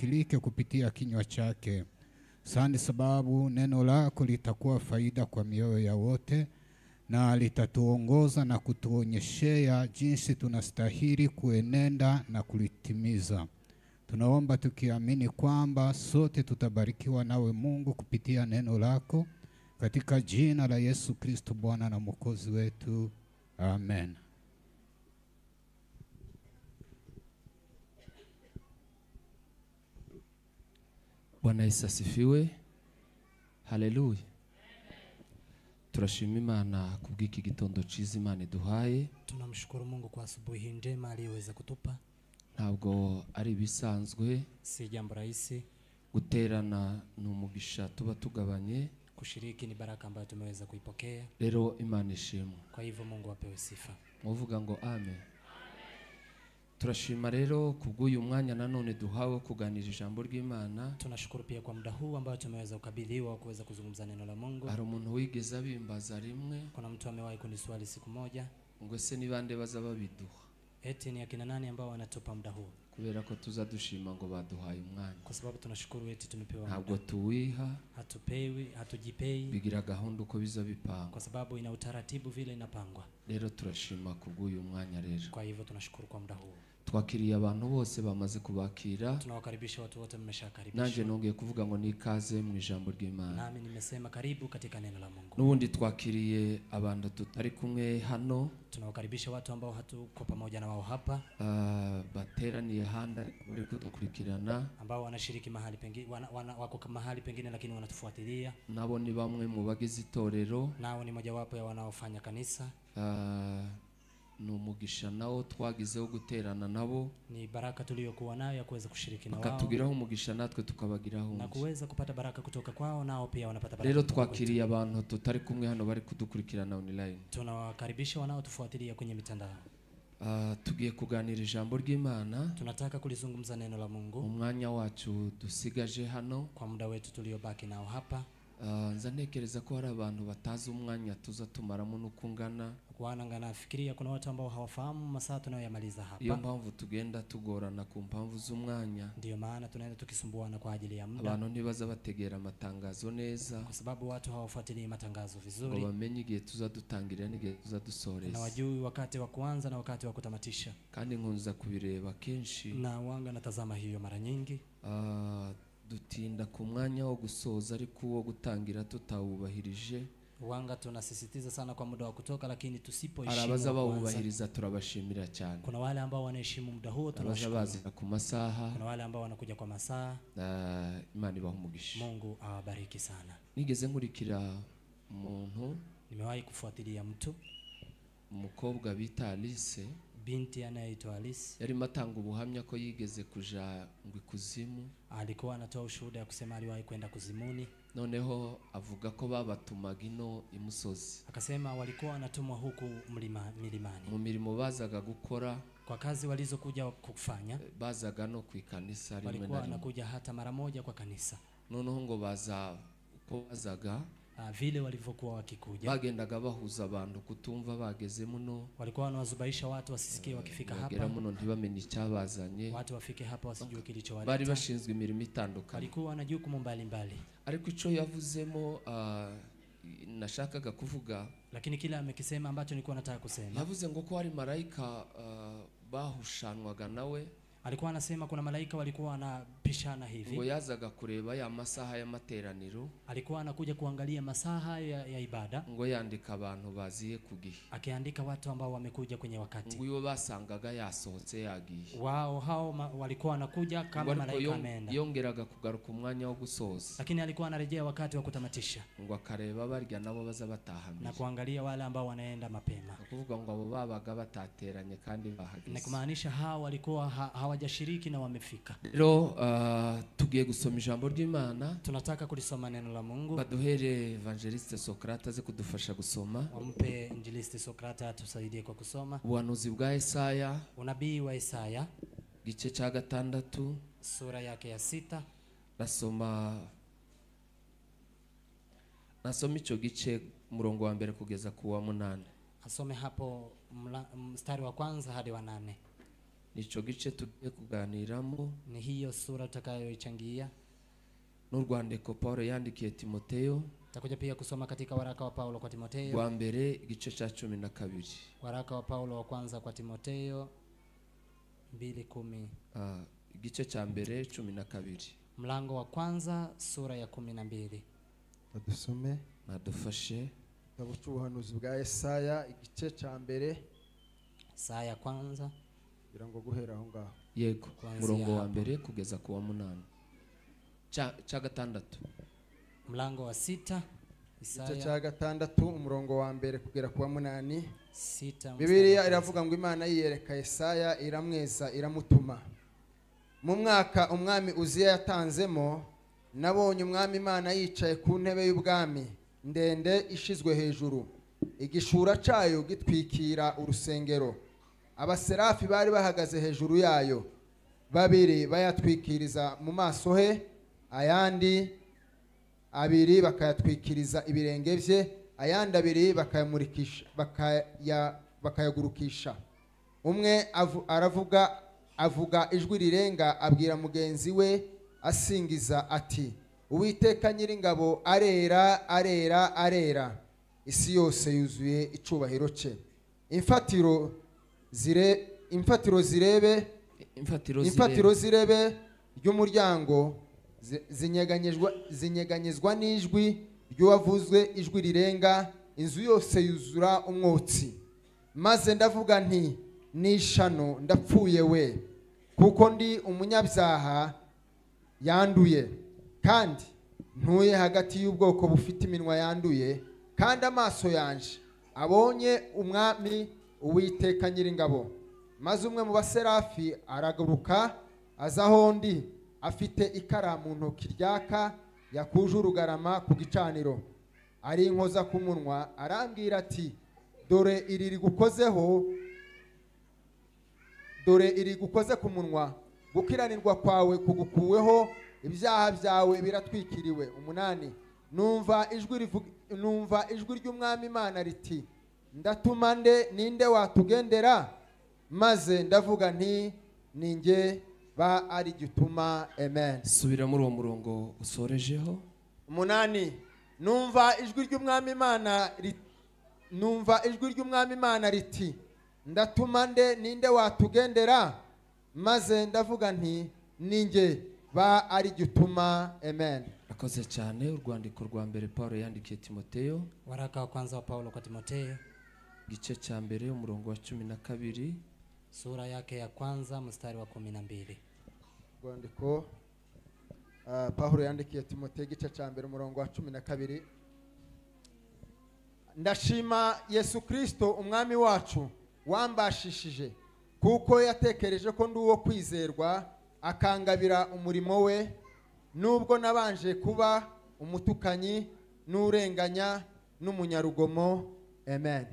lisikilike kupitia kinywa chake. Asante sababu neno lako litakuwa faida kwa mioyo ya wote na litatuongoza na kutuonyeshea jinsi tunastahili kuenenda na kulitimiza. Tunaomba tukiamini kwamba sote tutabarikiwa nawe Mungu kupitia neno lako, katika jina la Yesu Kristo Bwana na Mwokozi wetu. Amen. Bwana Yesu asifiwe. Haleluya. Turashima Imana kubw'iki gitondo ciza Imana iduhaye. Tunamshukuru Mungu kwa asubuhi njema aliyoweza kutupa. Ntabwo ari bisanzwe, si jambo rahisi. Guterana n'umugisha tuba tugabanye. Kushiriki ni baraka ambayo tumeweza kuipokea. Rero Imana ishimwe. Kwa hivyo Mungu apewe sifa. Muvuga ngo amen. Turashima rero kubw'uyu mwanya nanone duhawe kuganira ijambo ry'Imana. Tunashukuru pia kwa muda huu ambao tumeweza kukabidhiwa kuweza kuzungumza neno la Mungu. Hari umuntu wigeze abimbaza rimwe. Kuna mtu amewahi kuniswali siku moja, ngo se ni bande baza babiduha? Eti ni akina nani ambao wanatupa muda huu? Kubera ko tuzadushima ngo baduhaye umwanya. Kwa sababu tunashukuru eti tumepewa muda. Ntabwo tuwiha, hatupewi, hatujipei. Bigira gahunda uko biza bipanga. Kwa sababu ina utaratibu vile inapangwa. Rero turashima kubw'uyu mwanya rero. Kwa hivyo tunashukuru kwa muda huu. Twakiriye abantu bose bamaze kubakira. Tunawakaribisha watu wote mmeshakaribishwa. Nanje nongeye kuvuga ngo nikaze mu ijambo ry'Imana. Nami nimesema karibu katika neno la Mungu. Nubundi twakiriye abantu tutari kumwe hano. Tunawakaribisha watu ambao hatuko pamoja na wao hapa. Bateraniye handa bari kudukurikirana. Ambao wanashiriki mahali pengine, wako mahali pengine lakini wanatufuatilia. Nabo ni bamwe mu bagize itorero. Nao ni mojawapo ya wanaofanya kanisa. Numugisha nao twagizeho guterana nabo. Ni baraka tuliyokuwa nayo ya kuweza kushiriki na wao. Bakatugiraho umugisha natwe tukabagiraho. Na kuweza kupata baraka kutoka kwao, nao pia wanapata baraka. Rero twakiriye abantu tutari kumwe hano bari kudukurikirana online. Tunawakaribisha wanaotufuatilia kwenye mitandao. Tugiye kuganira ijambo ry'Imana. Tunataka kulizungumza neno la Mungu. Umwanya wacu dusigaje hano, kwa muda wetu tuliobaki nao hapa. Nzanekereza ko hari abantu batazi umwanya tuza tumaramo n'ukungana. Kuana nafikiria kuna watu ambao hawafahamu masaa tunayoyamaliza hapa. Iyo mpamvu tugenda tugorana ku mpamvu z'umwanya. Ndio maana tunaenda tukisumbuana kwa ajili ya muda. Abantu ntibaza bategera amatangazo neza. Kwa sababu watu hawafuatilii matangazo vizuri. Ngo bamenye igihe tuza dutangirira n'igihe tuza dusoreza. Na wajui wakati wa kuanza na wakati wa kutamatisha. Kandi nkunza kubireba kenshi. Na wanga natazama hiyo mara nyingi. Dutinda ku mwanya wo gusoza ariko wo gutangira tutawubahirije. Wanga tunasisitiza sana kwa muda wa kutoka lakini tusipoheshimu. Arabaza bawubahiriza turabashimira cyane. Kuna wale ambao wanaheshimu muda huo tunawashukuru. Abaza ku masaha. Kuna wale ambao wanakuja kwa masaa. Imana ibahe umugisha. Mungu awabariki sana. Nigeze nkurikira umuntu. Nimewahi kufuatilia mtu. Umukobwa bita Alice. Binti anaitwa Alice. Yari matanga ubuhamya ko yigeze kuja ngo ikuzimu. Alikuwa anatoa ushuhuda ya kusema aliwahi kwenda kuzimuni. Noneho avuga ko babatumaga ino imusozi. Akasema walikuwa wanatumwa huku milimani. Mu mirimo bazaga gukora, kwa kazi walizokuja kufanya, bazaga no ku ikanisa rimwe na rimwe. Walikuwa wanakuja hata mara moja kwa kanisa. Noneho ngo bazaga vile walivyokuwa wakikuja, bagendaga bahuza abantu kutumva bageze muno. Walikuwa wanawazubaisha watu wasisikie wakifika hapa. Bagera muno ntibamenye icyabazanye. Watu wafike hapa wasijue kilichowaleta. Bari bashinzwe imirimo itandukanye. Walikuwa na jukumu mbalimbali. Ariko ico yavuzemo nashakaga kuvuga, lakini kila amekisema ambacho nilikuwa nataka kusema. Yavuze ngo ko hari malaika bahushanwaga nawe. Alikuwa anasema kuna malaika walikuwa wanapishana hivi. Ngo yazaga kureba ya masaha ya materaniro. Alikuwa anakuja kuangalia masaha ya ibada. Ngo yandika abantu baziye kugihe. Akiandika watu ambao wamekuja kwenye wakati. Ngo iyo basangaga yasohotse yagiye. Wao hao walikuwa wanakuja kama malaika ameenda. Yongeraga kugaruka umwanya wo gusoza. Lakini alikuwa anarejea wakati wa kutamatisha. Ngo akareba barya nabo baza bataha. Na kuangalia wale ambao wanaenda mapema. Kuvuga ngo abo babaga batateranye kandi bahageze. Na kumaanisha hao walikuwa hawajashiriki na wamefika. Rero tugiye gusoma ijambo ry'Imana. Tunataka kulisoma neno la Mungu. Baduhere Evangeliste Socrate aze kudufasha gusoma. Wampe Evangeliste Socrate atusaidie kwa kusoma. Uhanuzi bwa Yesaya. Unabii wa Yesaya. Gice cha 6. Sura yake ya 6. Nasoma ico gice murongo wa mbere kugeza ku wa 8. Asome hapo mstari wa kwanza hadi wa 8. nico gice tugiye kuganiramo. Ni hiyo sura tutakayoichangia. N'urwandiko Paulo yandikiye Timoteyo. Tutakuja pia kusoma katika waraka wa Paulo kwa Timoteyo. Wa mbere igice cha 12. Waraka wa Paulo wa kwanza kwa Timoteyo 2:10. Igice cha mbere 12. Mlango wa kwanza sura ya 12. Dusome nadufashe igitabo cy'ubuhanuzi bwa Yesaya igice cya mbere. Yesaya kwanza kugira ngo guhera aho ngaho. Yego, murongo wa mbere kugeza ku wa 8. Cha gatandatu. Mlango wa 6 Igice cya gatandatu umurongo wa mbere kugera ku wa 8. 6. Bibiliya iravuga ngo Imana yiyereka Yesaya iramweza iramutuma. Mu mwaka umwami Uziya yatanzemo, nabonye umwami Imana yicaye ku ntebe y'ubwami ndende ishizwe hejuru, igishura cayo gitwikira urusengero. Abaserafi bari bahagaze hejuru yayo, babiri bayatwikiriza mu maso he, ayandi abiri bakayatwikiriza ibirenge bye, ayandi abiri bakayamurikisha bakayagurukisha. Umwe avuga ijwi rirenga, abwira mugenzi we asingiza ati, Uwiteka Nyiringabo arera arera arera, isi yose yuzuye icubahiro cye. Imfatiro zirebe ry'umuryango zinyeganyezwa n'ijwi ry'uwavuzwe ijwi rirenga, inzu yose yuzura umwotsi. Maze ndavuga nti, nishano ndapfuye we, kuko ndi umunyabyaha yanduye, kandi ntuye hagati y'ubwoko bufite iminwa yanduye, kandi amaso yanje abonye umwami Uwiteka Nyiringabo. Maze umwe mu baserafi araguruka aza aho ndi, afite ikara mu ntoki ryaka, yakuje urugarama ku gicaniro, ari inkoza ku munwa, arambwira ati, dore iri gukoze ku munwa, gukiranirwa kwawe kugukuweho, ibyaha byawe biratwikiriwe. 8. Numva ijwi ry'umwami Imana riti, ndatuma ninde watugendera? Maze ndavuga nti, ninjye, ba ari gituma. Amen. Subira muri uwo murongo usorejeho. 8. Numva ijwi ry'umwami Imana riti, ndatuma ninde watugendera? Maze ndavuga nti, ninjye, ba ari gituma. Amen. Akoze cyane. Urwandiko rwa mbere Paulo yandikiye Timoteyo. Waraka wa kwanza wa Paulo kwa Timoteyo igice cya mbere umurongo wa 12. Sura yake ya kwanza mstari wa 12. Urwandiko Paulo yandikiye Timoteyo igice cya mbere umurongo wa 12. Ndashima Yesu Kristo umwami wacu wambashishije, kuko yatekereje ko ndi uwo kwizerwa, akangabira umurimo we, nubwo nabanje kuba umutukanyi n'urenganya n'umunyarugomo. Amen.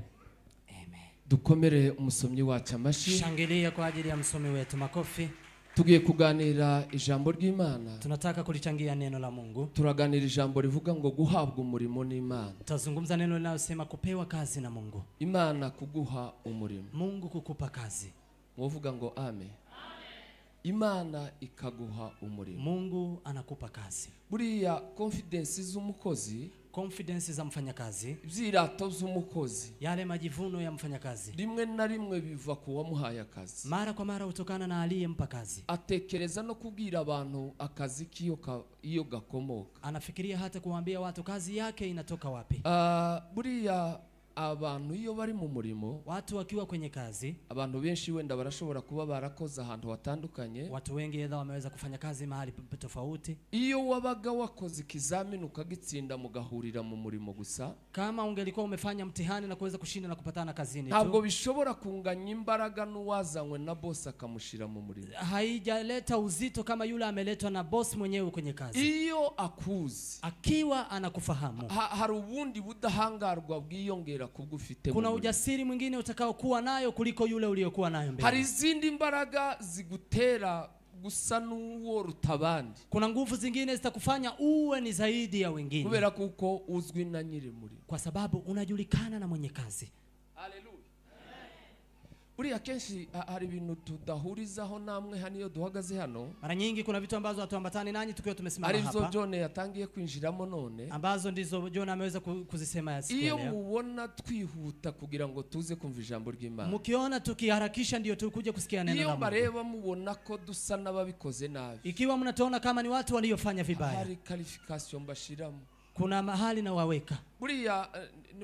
Dukomere umusomyi wacu amashi. Shangilia kwa ajili ya msomi wetu, makofi. Tugiye kuganira ijambo ry'Imana. Tunataka kulichangia neno la Mungu. Turaganira ijambo rivuga ngo guhabwa umurimo n'Imana. Tutazungumza neno linalosema kupewa kazi na Mungu. Imana kuguha umurimo, Mungu kukupa kazi. Muvuga ngo amen. Imana ikaguha umurimo, Mungu anakupa kazi. Buriya confidence z'umukozi, confidence za mfanyakazi, ivyirato z'umukozi, yale majivuno ya mfanyakazi, rimwe na rimwe biva ku wamuhaye akazi. Mara kwa mara utokana na aliyempa kazi. Atekereza no kubwira abantu akazi kiyo gakomoka. Anafikiria hata kuambia watu kazi yake inatoka wapi. Buriya abantu iyo bari mu murimo, watu wakiwa kwenye kazi, abantu benshi wenda barashobora kuba barakoze ahantu hatandukanye. Watu wengi edha wameweza kufanya kazi mahali tofauti. Iyo wabaga wakoze ikizamini ukagitsinda mugahurira mu murimo gusa, kama ungelikuwa umefanya mtihani na kuweza kushinda na kupatana kazini, ntabwo bishobora kunganya imbaraga n'uwazanywe na boss akamushira mu murimo. Haijaleta uzito kama yule ameletwa na boss mwenyewe kwenye kazi. Iyo akuzi, akiwa anakufahamu, hari ubundi budahangarwa bwiyongera kubufite. Kuna ujasiri mwingine utakao kuwa nayo kuliko yule uliokuwa nayo mbele. Hari izindi mbaraga zigutera gusa n'uwo rutabandi. Kuna nguvu zingine zitakufanya uwe ni zaidi ya wengine. Kubera kuko uzwi na nyiri muri. Kwa sababu unajulikana na mwenye kazi. Haleluya. Buriya kenshi hari ibintu tudahurizaho namwe hano iyo duhagaze hano. Mara nyingi kuna vitu ambazo hatuambatani nanyi tukiwa tumesimama hapa. Arizo John yatangiye kwinjiramo none. Ambazo ndizo John ameweza kuzisema ya siku leo. Iyo mubona twihuta kugira ngo tuze kumva ijambo ry'Imana. Mukiona tukiharakisha ndio tukuje kusikia neno la Mungu. Iyo bareba mubona ko dusa nababikoze nabi. Ikiwa mnatuona kama ni watu waliofanya vibaya. Hari qualification bashiramo. Kuna mahali na waweka. Buriya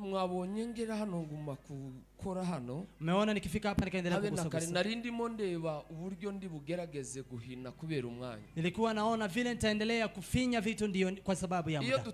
mwabonye ngera hano nguma gukora hano. Umeona nikifika hapa nikaendelea kugusa. Narindimo ndeba uburyo ndi bugerageze guhina kubera umwanya. Nilikuwa naona vile nitaendelea kufinya vitu ndio kwa sababu ya muda. Iyo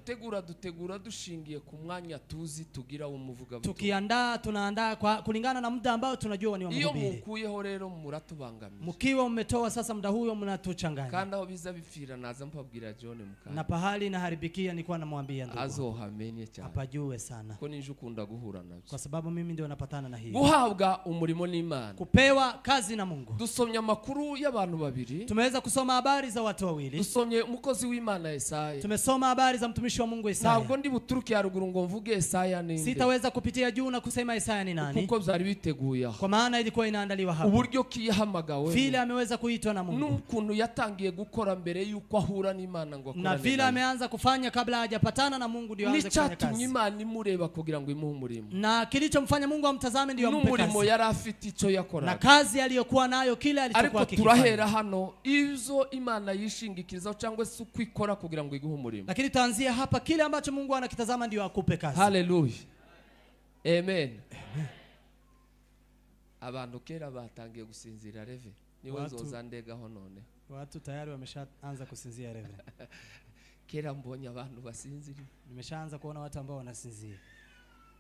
dutegura dushingiye ku mwanya tuzi tugira umuvuga butu. Tukiandaa tunaandaa kwa kulingana na muda ambao tunajua ni wa mhubiri. Iyo mukuyeho rero muratubangamiye. Mkiwa mmetoa sasa muda huo mnatuchanganya. Kandi aho biza bifira naza mpabwira John mukana. Na pahali na haribikia nilikuwa namwambia ndugu. Azohamenye cyane. Apajue sana. Ko ninje ukunda guhura nabyo. Kwa sababu mimi ndio napatana na hii. Guhabwa umurimo n'Imana. Kupewa kazi na Mungu. Dusomye amakuru y'abantu babiri. Tumeweza kusoma habari za watu wawili. Dusomye umukozi w'Imana Yesaya. Tumesoma habari za mtumishi wa Mungu Yesaya. Ntabwo ndi buturuke haruguru ngo mvuge Yesaya ninde. Sitaweza kupitia juu na kusema Yesaya ni nani. Kuko byari biteguye aho. Kwa maana ilikuwa inaandaliwa hapo. Uburyo kiyahamagawe. Vile ameweza kuitwa na Mungu. N'ukuntu yatangiye gukora mbere yuko ahura n'Imana ngo akora. Na vile ameanza kufanya kabla hajapatana na Mungu ndio aanze kufanya kazi. Ni Imana imureba kugira ngo imuhe umurimo. Na kilichomfanya Mungu amtazame ndio ampe kazi. N'umurimo yari afite icyo yakora. Na kazi aliyokuwa nayo kile alichokuwa akifanya. Ariko turahera hano izo Imana yishingikiriza cyangwa se ukwikora kugira ngo iguhe umurimo. Lakini tuanzie hapa kile ambacho Mungu anakitazama ndio akupe kazi. Hallelujah. Amen. Abantu kera batangiye gusinzira reve. Niwe zozandegaho none. Watu tayari wameshaanza kusinzia reve. Kera mbonye abantu basinzira. Nimeshaanza kuona watu ambao wanasinzia.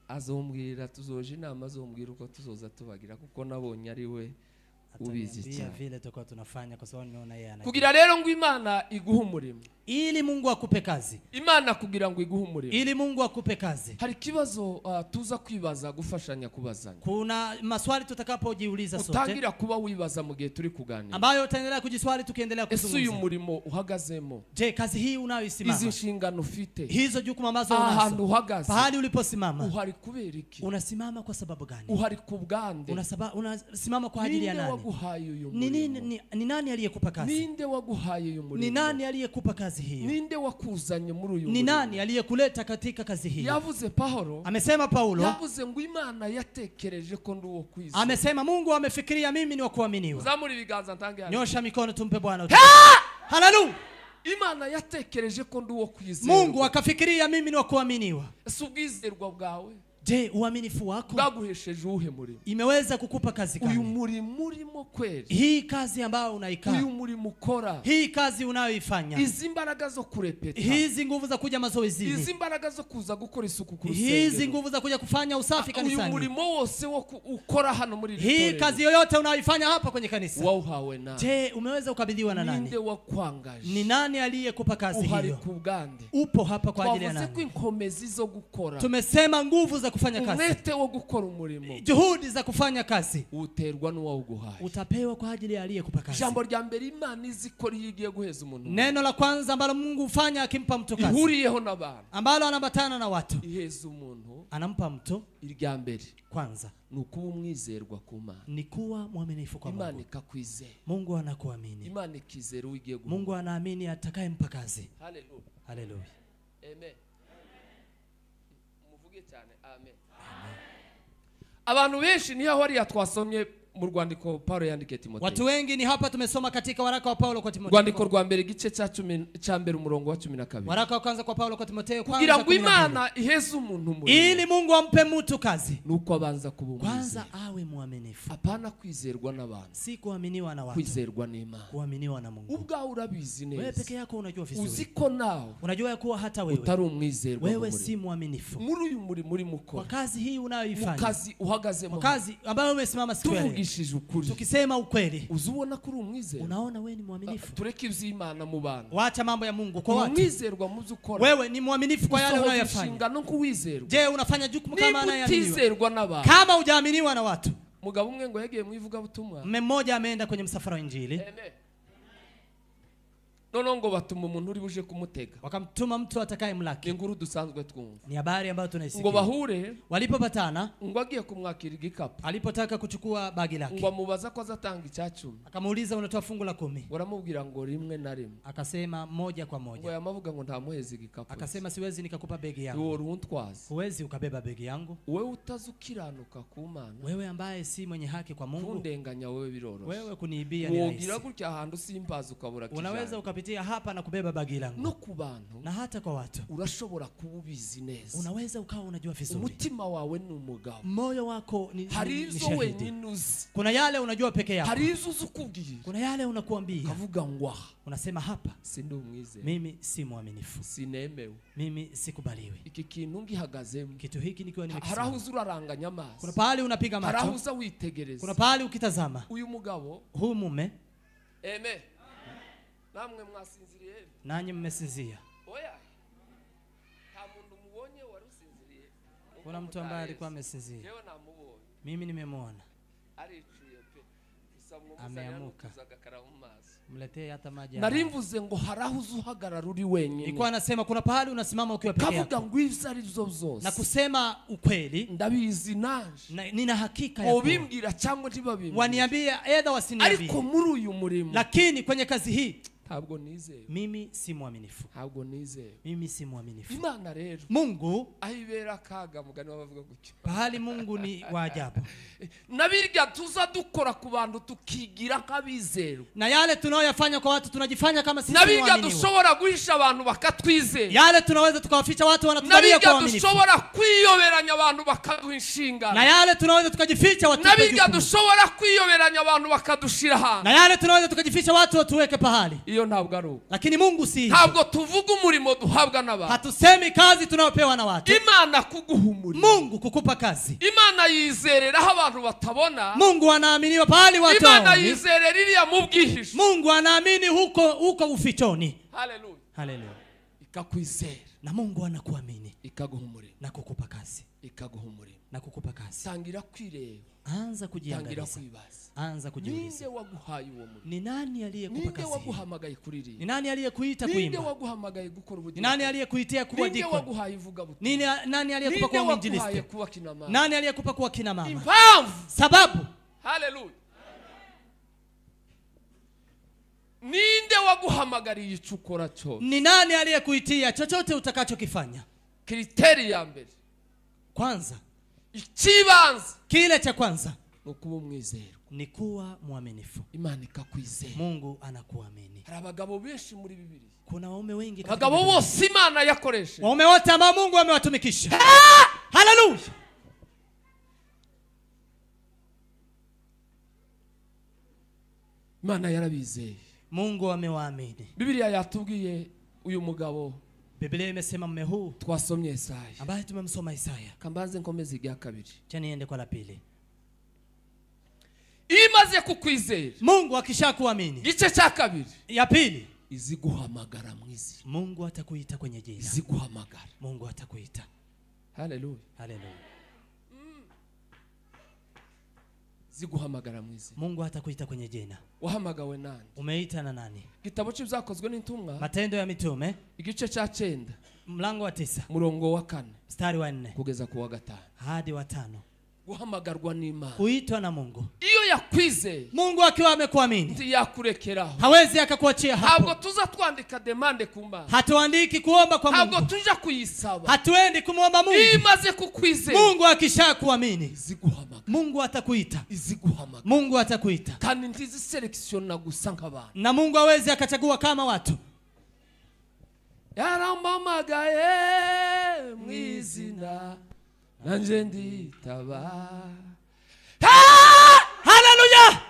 Azombwira tuzoje inama azombwira uko tuzoza tubagira kuko nabonye ari we ubizi cyane. Vile tukao tunafanya kwa sababu nimeona yeye ana. Kugira rero ngo Imana iguhe umurimo. Ili Mungu akupe kazi. Imana kugira ngo iguhe umurimo. Ili Mungu akupe kazi. Hari kibazo tuza kwibaza gufashanya kubazanya. Kuna maswali tutakapojiuliza sote. Utangira kuba wibaza mu gihe turi kuganira. Ambayo utaendelea kujiswali tukiendelea kuzungumza. Ese uyu murimo uhagazemo. Je, kazi hii unayoisimama. Izi nshingano ufite. Hizo jukumu ambazo unazo. Ahantu uhagaze. Pahali uliposimama. Uhari kubera iki? Unasimama kwa sababu gani? Uhari kubgande. Unasimama kwa ajili ya nani? Waguhaye uyu murimo. Ni nani aliyekupa kazi? Ninde waguhaye uyu murimo? Ni nani aliyekupa kazi hiyo? Ninde wakuzanye muri uyu murimo? Ni nani aliyekuleta katika kazi hiyo? Yavuze Paulo. Amesema Paulo. Yavuze ngo Imana yatekereje ko ndi uwo kwizera. Amesema Mungu amefikiria mimi ni wa kuaminiwa. Zamuri biganza ntange hano. Nyosha mikono tumpe Bwana. Haleluya. Imana yatekereje ko ndi uwo kwizera. Mungu akafikiria mimi ni wa kuaminiwa. Subwizerwa bwawe. Je, uaminifu wako bwaguhesheje uhe murimo? Imeweza kukupa kazi gani? Uyu murimo urimo kweli? Hii kazi ambayo unaikaa. Uyu murimo ukora? Hii kazi unayoifanya. Izi mbaraga zo kurepeta. Hizi nguvu za kuja mazoezini. Izi mbaraga zo kuza gukora isuku ku rusengero. Hizi nguvu za kuja kufanya usafi kanisani. Uyu murimo wose wo ukora hano muri hii hii kazi yoyote unayoifanya hapa kwenye kanisa. Wauhawe na. Je, umeweza ukabidhiwa na nani? Ninde wakwangaje? Ni nani aliyekupa kazi hiyo? Uhari kubgande. Upo hapa kwa ajili ya nani? Twavuze ko inkomezi zo gukora. Tumesema nguvu za kufanya kazi. Umwete wo gukora umurimo. Juhudi za kufanya kazi. Uterwa n'uwawuguhaye. Utapewa kwa ajili ya aliyekupa kazi. Jambo rya mbere Imana izikora yigiye guheza umuntu. Neno la kwanza ambalo Mungu hufanya akimpa mtu kazi. Ihuriyeho n'abantu. Ambalo anabatana na watu. Iheza umuntu. Anampa mtu. Irya mbere. Kwanza. Nukuba umwizerwa ku Mana. Ni kuwa mwaminifu kwa Mungu. Imana ikakwizera. Mungu anakuamini. Imana ikizera ugiye guha. Mungu anaamini atakayempa kazi. Hallelujah. Hallelujah. Amen. Muvuge cyane amen. Abantu benshi niho wari twasomye mu rwandiko Paulo yandikiye Timotheo. Watu wengi ni hapa tumesoma katika waraka wa Paulo kwa Timotheo. Rwandiko rwa mbere gice cha mbere umurongo wa 12. Waraka wa kwanza kwa Paulo kwa Timotheo kugira ngo Imana iheze umuntu muri. Ili Mungu ampe mtu kazi. Nuko abanza kubumwiza. Kwanza awe muaminifu. Apana kwizerwa n'abantu. Si kuaminiwa na watu. Kwizerwa n'Imana. Kuaminiwa na Mungu. Ubwa urabizi neza. Wewe peke yako unajua vizuri. Uziko nao. Unajua kuwa hata wewe utari umwizerwa. Wewe si muaminifu. Muri uyu muri mukora. Kwa kazi hii unayoifanya. Kazi uhagazemo. Kazi ambayo umesimama siku leo. Tuvugishije ukuri. Tukisema ukweli. Uzubona kuri umwizerwa. Unaona wewe ni muaminifu. Tureke ivy'Imana mu bantu. Wacha mambo ya Mungu kwa watu. Umwizerwa muzo ukora. Wewe ni muaminifu kwa yale unayofanya. Ingano kuwizerwa. Je, unafanya jukumu kama anayeaminiwa? Utizerwa n'abantu. Kama hujaaminiwa na watu. Mugabo umwe ngo yagiye mu ivuga butumwa. Mmoja ameenda kwenye msafara wa Injili. Amen. none ngo batuma umuntu uri buje kumutega. wakamtuma mtu Ni atakayemlaki. inkuru dusanzwe twumva. Ni habari ambayo Ngo tunaisikia. bahure, Walipopatana, ngo agiye kumwakira igikapu. alipotaka kuchukua bagi Ngo lake, amubaza ko azatanga icyacumi. akamuuliza unatoa fungu la 10? Waramubwira ngo rimwe na rimwe. Akasema moja kwa Ngo moja. yamavuga ngo ntamuheze igikapu. Akasema siwezi nikakupa begi Uwo yangu. runtwaza. Huwezi ukabeba begi yangu. Wewe utazukiranuka ku Mana. Wewe ambaye si mwenye haki kwa Mungu, Kundenganya wewe biroroshe. wewe kuniibia ni Wogira rahisi. gutya ahantu simbaza ukabura Unaweza kijana. ukapitia hapa na kubeba bagi langu. No ku bantu Na hata kwa watu, urashobora kuba ubizi neza. unaweza ukawa unajua vizuri. Umutima wawe ni umugabo. Moyo wako ni Hari izo shahidi. wenyine uzi. Kuna yale unajua peke yako. Hari izo uzi ukubwira. Kuna yale unakuambia. Kavuga ngo aha Unasema hapa sindi umwizera. mimi si mwaminifu. Sinemewe. Mimi sikubaliwi. Iki kintu ngihagazemo. Kitu hiki nikiwa Hari aho nimekisema. uzi uraranganya Kuna amaso. pahali unapiga Hari aho macho. uza witegereza. Kuna pahali ukitazama. Uyu mugabo Huyu mume, eme namwe mwasinziriye. nanyi mmesinzia. Oya nta muntu mubonye wari usinziriye. Kuna mtu ambaye alikuwa amesinzia. Yewe namubonye Mimi nimemwona. aricuye pe. Gusa Ameamuka. agakara mu maso. Mletee hata maji. ya Nari maji. mvuze ngo hari aho uzi uhagarara uri wenyine. Nilikuwa anasema kuna pahali unasimama ukiwa peke Kavuga yako. ngo izo ari zo zose. Na kusema ukweli, Ndabizi nanje. nina hakika ya kuwa. Obimbwira cyangwa ntibabimbwira. Waniambia edha wasiniambie. Ariko muri uyu murimo Lakini kwenye kazi hii ntabwo nizeye. mimi si mwaminifu. Ntabwo nizeye. Mimi si mwaminifu. Imana rero Mungu, ahibera kaga mugani wabavuga gutyo. pahali Mungu ni wa ajabu. Nabirya tuza dukora ku bantu tukigira nk'abizero. Na yale tunayoyafanya kwa watu tunajifanya kama sisi Nabirya waaminiwa. dushobora guhisha abantu bakatwizera. Yale tunaweza tukawaficha watu wanatubalia kwa Nabirya waaminifu. dushobora kwiyoberanya abantu bakaduha inshingano. Na yale tunaweza tukajificha watu Nabirya tujukumu. dushobora kwiyoberanya abantu bakadushira hanze. Na yale tunaweza tukajificha watu watuweke pahali. Iyo ntabwo ari uko. Lakini Mungu si hivyo. Ntabwo tuvuga umurimo duhabwa n'abantu. Hatusemi kazi tunayopewa na watu. Imana kuguha umurimo. Mungu kukupa kazi. Imana yizerera aho abantu batabona. Mungu anaaminiwa pahali watu Imana hawaoni. yizerera iriya mu bwihisho. Mungu anaamini huko ufichoni. Haleluya. Haleluya. Ikakwizera. Na Mungu anakuamini Ikaguha umurimo. na kukupa kazi. Ikaguha umurimo. Na kukupa kazi. Tangira kwireba. Anza Tangira kujiangalia. kwibaza. Anza Ninde kujiuliza. waguhaye uwo murimo? Ni nani aliyekupa Ninde kazi hii? waguhamagaye kuririmba? Ni nani aliyekuita Ninde kuimba? waguhamagaye gukora Ni ubugingo? nani aliyekuitia kuwa Ninde dikoni? waguhaye ivuga butumwa? Nani aliyekupa Ninde kuwa waguhaye mwinjilisti? kuba kina mama? Nani aliyekupa kuwa kina mama? Impamvu. Sababu Haleluya. Ninde waguhamagariye icyo ukora cyose? ni nani aliyekuitia chochote utakachokifanya? Kriteri ya mbere. Kwanza, Ikibanza kile cha kwanza ni ukuba umwizero. ni kuwa mwaminifu. Imana ikakwizera. Mungu anakuamini. Hari abagabo benshi muri Bibiliya. Kuna waume wengi katika Abagabo Biblia. bose Imana yakoresheje. Waume wote ambao Mungu amewatumikisha. Haleluya. Imana yarabizeye. Mungu amewaamini. Bibiliya yatubwiye uyu mugabo Biblia imesema mume huu twasomye Isaya. ambaye tumemsoma Isaya. Kambanze nkomeze irya kabiri. Cha niende kwa la pili. Imaze kukwizera. Mungu akishakuamini. Gice cya kabiri. Ya pili, Iziguhamagara mwizi. Mungu atakuita kwenye jina. Iziguhamagara. Mungu atakuita. Haleluya. Haleluya. Ziguhamagara mwizi. Mungu atakuita kwenye jina. Wahamagawe nani? Umeita na nani? Gitabo cy'ibyakozwe n'intumwa Matendo ya Mitume igice cya 9 mlango wa 9 murongo wa 4 mstari wa 4 kugeza ku wa 5. hadi wa 5. Guhamagarwa n'Imana. Kuitwa na Mungu. Iyo yakwizeye Mungu akiwa amekuamini ntiyakurekeraho. hawezi akakuachia Ntabwo hapo. tuza twandika demande ku Mana. Hatuandiki kuomba kwa Ntabwo Mungu. tuja kuyisaba. Hatuendi kumwomba Mungu. Imaze kukwizera. Mungu akishakuamini, Iziguhamagara. Mungu atakuita. Iziguhamagara. Mungu atakuita. Kandi ntiziselekisiona gusa nk'abantu. Na Mungu hawezi akachagua kama watu. Yarampamagaye mu izina nanje nditaba. Haleluya!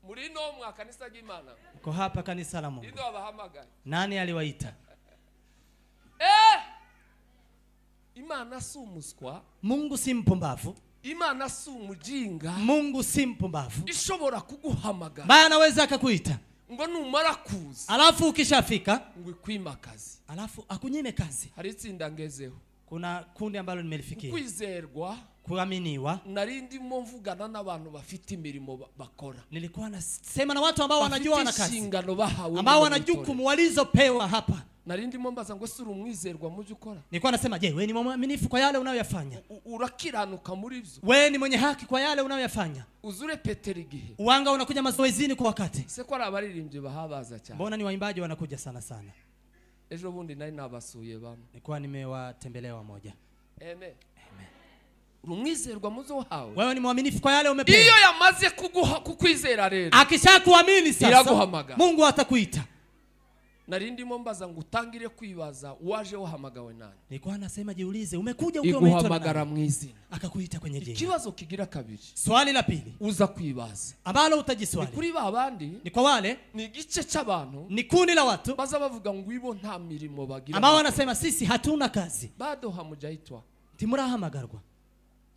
Muri no mwakanisa ry'Imana. Uko hapa kanisa la Mungu. Ndio abahamagaye. Nani aliwaita? Imana si umuswa. Mungu si mpumbavu. Imana si umujinga. Mungu si mpumbavu. Ishobora kuguhamagara. Baya anaweza akakuita. Ngo numara kuza. Alafu ukishafika, Ngo ikwimakazi. alafu akunyime kazi. Hari itsinda ngezeho. kuna kundi ambalo nimelifikia. Kwizerwa Kuaminiwa. Narindi mvugana n'abantu bafite imirimo bakora. Nilikuwa nasema na watu ambao wanajua wana kazi. Ambao wanajukumu walizopewa hapa. Narindi mbaza ngo sura umwizerwa mu ukora. Nilikuwa nasema je, wewe ni mwaminifu kwa yale unayoyafanya? Urakiranuka muri byo. Wewe ni mwenye haki kwa yale unayoyafanya? Uzure Petero igihe. Uwanga unakuja mazoezini kwa wakati. Se ko abaririmbye bahabaza cyane. Mbona ni waimbaji wanakuja sana sana? Ejo bundi nari nabasuye bamwe. Nilikuwa nimewatembelea moja. Amen. Rumwizerwa muzo hawe. Wewe ni mwaminifu kwa yale umepewa. Iyo yamaze kukwizera rero. Akishakuamini sasa Mungu atakuita. Narindi mbaza ngo utangire kwibaza waje wahamagawe nani. Nilikuwa nasema jiulize umekuja ukiwa umeitwa nani? Iguhamagara mwizina. Akakuita kwenye jina. Kibazo kigira kabiri. Swali la pili. Uza kwibaza. Ambalo utajiswali. Ni kuri babandi. Ni kwa wale. Ni gice cy'abantu. Ni kundi la watu. Baza bavuga ngo ibo nta mirimo bagira. Ambao wanasema sisi hatuna kazi. Bado hamujaitwa. Timurahamagarwa.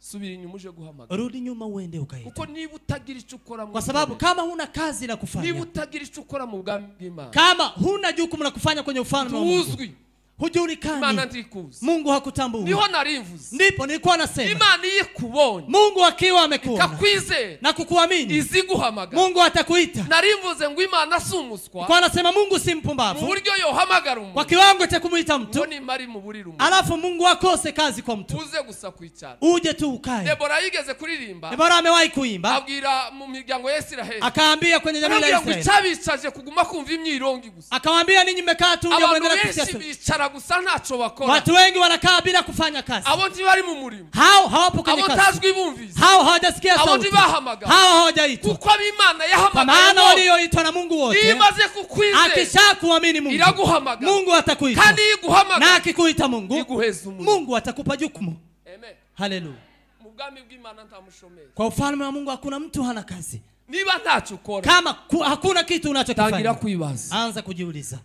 Subira inyuma uje guhamagara. Rudi nyuma uende ukaita. Kuko niba utagira icyo ukora mu. Kwa sababu kama huna kazi la kufanya. Niba utagira icyo ukora mu bwami bw'Imana. Kama huna jukumu la kufanya kwenye ufalme wa Mungu. Uzwi. Hujulikani. Imana ndikuzi. Mungu hakutambua. Niho narimvuze. Ndipo nilikuwa nasema. Imana yikubonye. Mungu akiwa amekuona. Kakwizera. Na kukuamini. Iziguhamagara. Mungu atakuita. Narimvuze ngo Imana sumuswa. Kwa nasema Mungu si mpumbavu. Mu buryo yohamagara umuntu. Kwa kiwango cha kumuita mtu. Mboni mari mu buriro umuntu. Alafu Mungu akose kazi kwa mtu. Uze gusa kwicara. Uje tu ukae. Debora yigeze kuririmba. Debora amewahi kuimba. Abwira mu miryango ya Israeli. Akaambia kwenye jamii ya Israeli. Cyabicaje kuguma kumva imyirongi gusa. Akawaambia ninyi mmekaa tu ndio mwendelea kusikia. Abantu bicara gusa ntaco. Watu wengi wanakaa bila kufanya kazi. Abo ntibari mu murimo. Hao hawapo kwenye kazi. Abo tazwi bumvise. Hao hawajasikia sauti. Abo ntibahamagara. Hao hawajaitwa. Kuko ab'Imana yahamagara. Kwa maana walioitwa na Mungu wote. Imaze kukwizera. Akishakuamini Mungu. Iraguhamagara. Mungu atakuita. Kandi iguhamagara. Na akikuita Mungu. Iguheza umuntu. Mungu atakupa jukumu. Amen. Haleluya. Mu bwami bw'Imana ntamushomeza. Kwa ufalme wa Mungu hakuna mtu hana kazi. Niba ntacyo ukora. Kama hakuna kitu unachokifanya. Tangira kuibaza. Anza kujiuliza.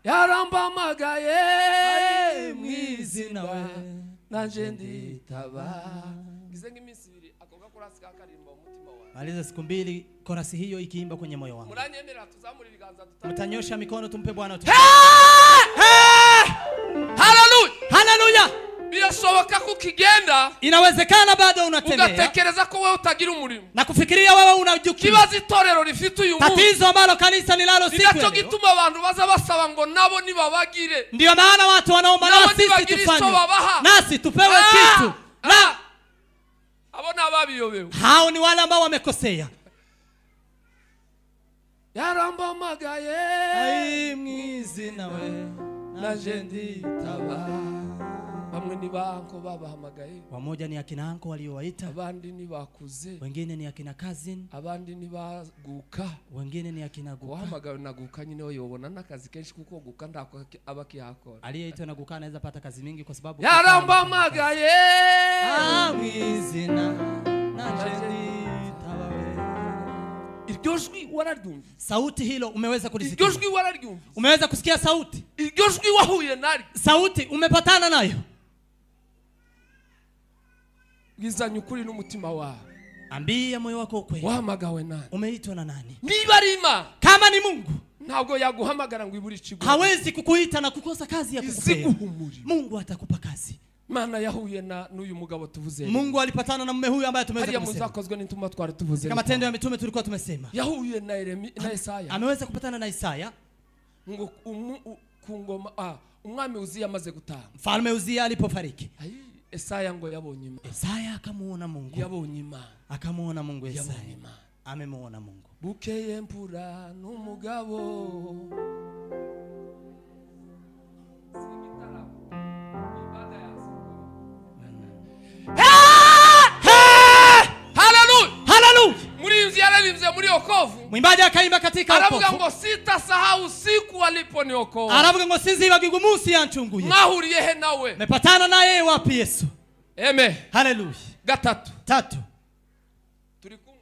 Yarambamagaye mwizina we nanje nditaba. Gizenga iminsi ibiri akoga korasi kakarimba umutima wawe. Maliza siku mbili korasi hiyo ikiimba kwenye moyo wangu. Muranyemera tuzamura ibiganza mtanyosha mikono tumpe Bwana tu. Haleluya. Haleluya. Birashoboka kukigenda. Inawezekana bado unatembea. Ugatekereza ko wewe utagira umurimo. Na kufikiria wewe una jukumu. Kibazo itorero rifite uyu munsi. Tatizo ambalo kanisa linalo siku. Ninacho gituma abantu baza basaba ngo nabo nibabagire. Ndio maana watu wanaomba nasi tufanye. Nasi tupewe kitu. Na abo nababiyobewe. Hao ni wale ambao wamekosea. Yarambamagaye ai mwizina we naje nditaba. Bamwe ni banko babahamagaye. Wamoja ni akina anko waliowaita. Abandi ni bakuze. Wengine ni akina cousin. Abandi ni baguka. Wengine ni akina guka. Wahamagawe na guka nyine yobona nakazi kenshi kuko guka ndako abakiyakora. Aliyeitwa na guka anaweza pata kazi mingi kwa sababu yarambamagaye mwizina naje nditaba we. Iryo jwi wararyumva. Sauti hilo umeweza kulisikia. Iryo jwi wararyumva. Umeweza kusikia sauti. Iryo jwi wahuye nari. Sauti umepatana nayo. Gizanya ukuri n'umutima wawe. Ambia moyo wako ukweli. Wahamagawe nani? Umeitwa na nani? Niba ari Imana. Kama ni Mungu. Ntabwo yaguhamagara ngo iburi kigo. Hawezi kukuita na kukosa kazi ya kukupea. Mungu atakupa kazi. Mana yahuye na n'uyu mugabo tuvuze. Mungu alipatana na mume huyu ambaye tumeweza kusema. Hariya muzakozwe n'intuma twari tuvuze. Kama Matendo ya Mitume tulikuwa tumesema. Yahuye na Yeremia na Isaya. Ameweza kupatana na Isaya. Ngo kungoma umwami Uziya amaze gutaha. Mfalme Uziya alipofariki. Isaya ngo yabonye Imana. Isaya akamuona Mungu. Yabonye Imana. Akamuona Mungu Isaya. Amemuona Mungu. Bukeye mpura n'umugabo. Murinzi yararimbye muri Okovu. Mwimbaji akaimba katika Okovu. Aravuga ngo sitasahau siku aliponiokoa. Aravuga ngo sinzibagirwa umunsi yancunguye. Mwahuriye he nawe? Mepatana naye wapi Yesu? Amen. Haleluya. Gatatu. Tatu. Turi kumwe.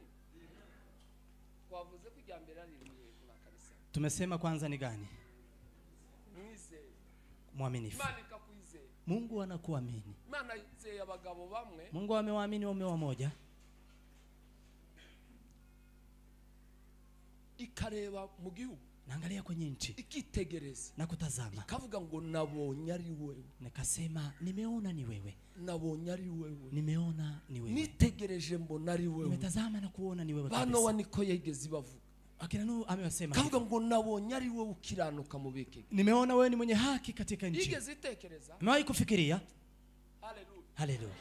Twavuze kujyambera ririye kuna kanisa. Tumesema kwanza ni gani? Mwizeye. Mwaminifu. Imana ikakwizeye. Mungu anakuamini. Imana yizeye abagabo bamwe. Mungu amewaamini waume wamoja. Ikareba mu gihugu. naangalia kwenye nchi ikitegereza na kutazama, kavuga ngo nabonye ari wewe, nikasema nimeona ni wewe, nabonye ari wewe, nimeona ni wewe, nitegereje mbona ari wewe, nimetazama na kuona ni wewe bano kabisa. waniko yigeze bavuga Akina Nuhu amewasema kavuga ngo nabonye ari wewe ukiranuka mu bike, nimeona wewe ni mwenye haki katika nchi. yigeze itekereza, Umewahi kufikiria? haleluya, Haleluya.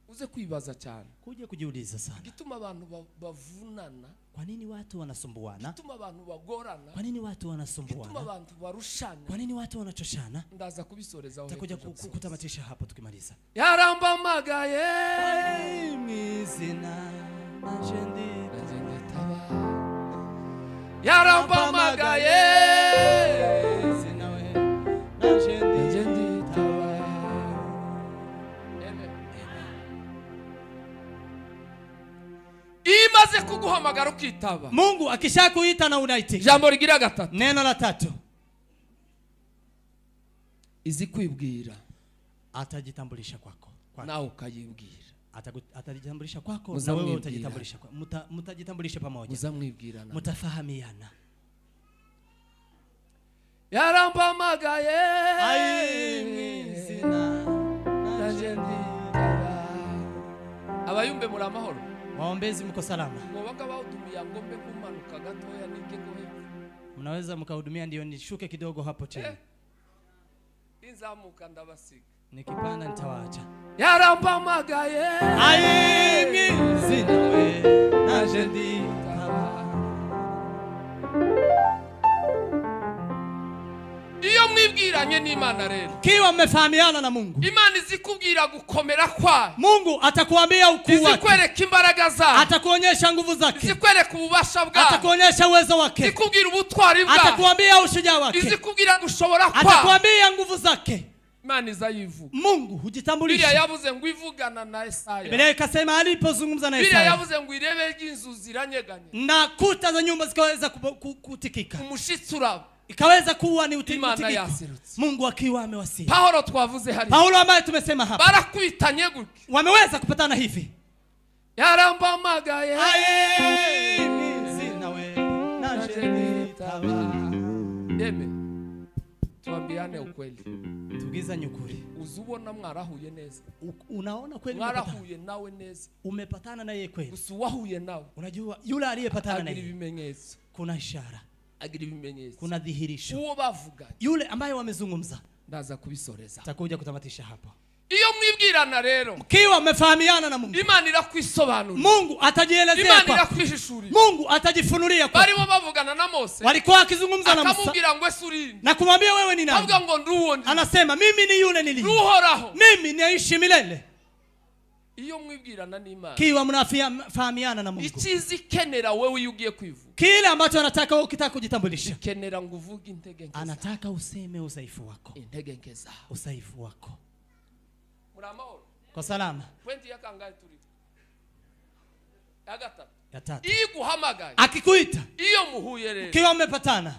uze kwibaza cyane, Kuja kujiuliza sana, gituma abantu bavunana, kwa nini watu wanasumbuana? gituma abantu bagorana, Kwa nini watu gituma wanasumbuana? abantu barushana. Kwa nini watu wanachoshana? Ndaza kubisoreza aho Takuja kutamatisha hapo tukimaliza. yarambamagaye Mwizina najendi yarambamagaye zinawe najendi taba. Imaze kuguhamagara ukitaba, Mungu akishakuita na unaitika. jambo rigira gatatu, Neno la tatu, izi kwibwira atajitambulisha kwako. nawe ukayibwira, Atajitambulisha kwako na Muzamwibwira. wewe utajitambulisha kwako. Mtajitambulisha pamoja. muzamwibwirana. Mtafahamiana. yarambamagaye Mwizina najendi taba. Abayumbe muri amahoro, waombezi mko salama. mubaga bawutumiye ngombe kumanuka gatoya nige ko hepfo, Mnaweza mkahudumia ndio nishuke kidogo hapo chini. inzamuka ndabasiga, Nikipanda nitawaacha. yarambamagaye Mwizina we najendi iyo mwibwiranye n'Imana rero, kiwa mmefahamiana na Mungu, Imana izikubwira gukomera kwayo, Mungu atakuambia ukuu wake, izikwereka imbaraga zayo, atakuonyesha nguvu zake, izikwereka ububasha bwayo, atakuonyesha uwezo wake, izikubwira ubutwari bwayo, atakuambia ushujaa wake, izikubwira gushobora kwayo. atakuambia nguvu zake. Imana izayivuga. Mungu Biblia hujitambulisha. yavuze ngo ivugana na Yesaya, Biblia ikasema alipozungumza na Biblia Yesaya, yavuze ngo irebe ry'inzu ziranyeganye, na kuta za nyumba zikaweza kutikika, umushitsi uraba, ikaweza kuwa ni Imana utikiko. yaserutse. Mungu akiwa amewasili. Paulo twavuze hari, Paulo ambaye tumesema hapa, barakwitanye gutya, wameweza kupatana hivi. yarambamagaye Mwizina we najendi taba. Eme, tuambiane ukweli, Tugiza nyukuri. uzubona mwarahuye neza, Unaona kweli mwarahuye nawe neza, umepatana na yeye kweli. gusa uwahuye nawe Unajua yule aliyepatana na agira yeye ibimenyetso, kuna ishara, agira ibimenyetso, kuna dhihirisho. uwo bavuganye. Yule ambaye wamezungumza, Ndaza kubisoreza. takuja kutamatisha hapo. Iyo mwibwirana rero, Kiwa mmefahamiana na Mungu, Imana irakwisobanura, Mungu atajielezea Imana kwako, irakwihishurira. Mungu atajifunulia kwako. Barimo bavugana na Mose, Walikuwa wakizungumza na Musa akamubwira ngo ese urinde, na kumwambia wewe ni nani? avuga ngo nduwo ndi, Anasema mimi ni yule niliye, uhoraho. mimi naishi milele. Iyo mwibwirana n'Imana, Kiwa mnafahamiana na Mungu, ikizi kenera wewe iyo ugiye kwivuga, kile ambacho anataka wewe ukitaka kujitambulisha, kenera ngo uvuge intege nke zawe, anataka useme udhaifu wako, intege nke zawe. udhaifu wako. Muri amahoro, Kwa salama. pointi ya kangahe turi? Ya gatatu. Ya tatu, Iyo guhamagaye, akikuita iyo muhuye rero, kiwa mmepatana,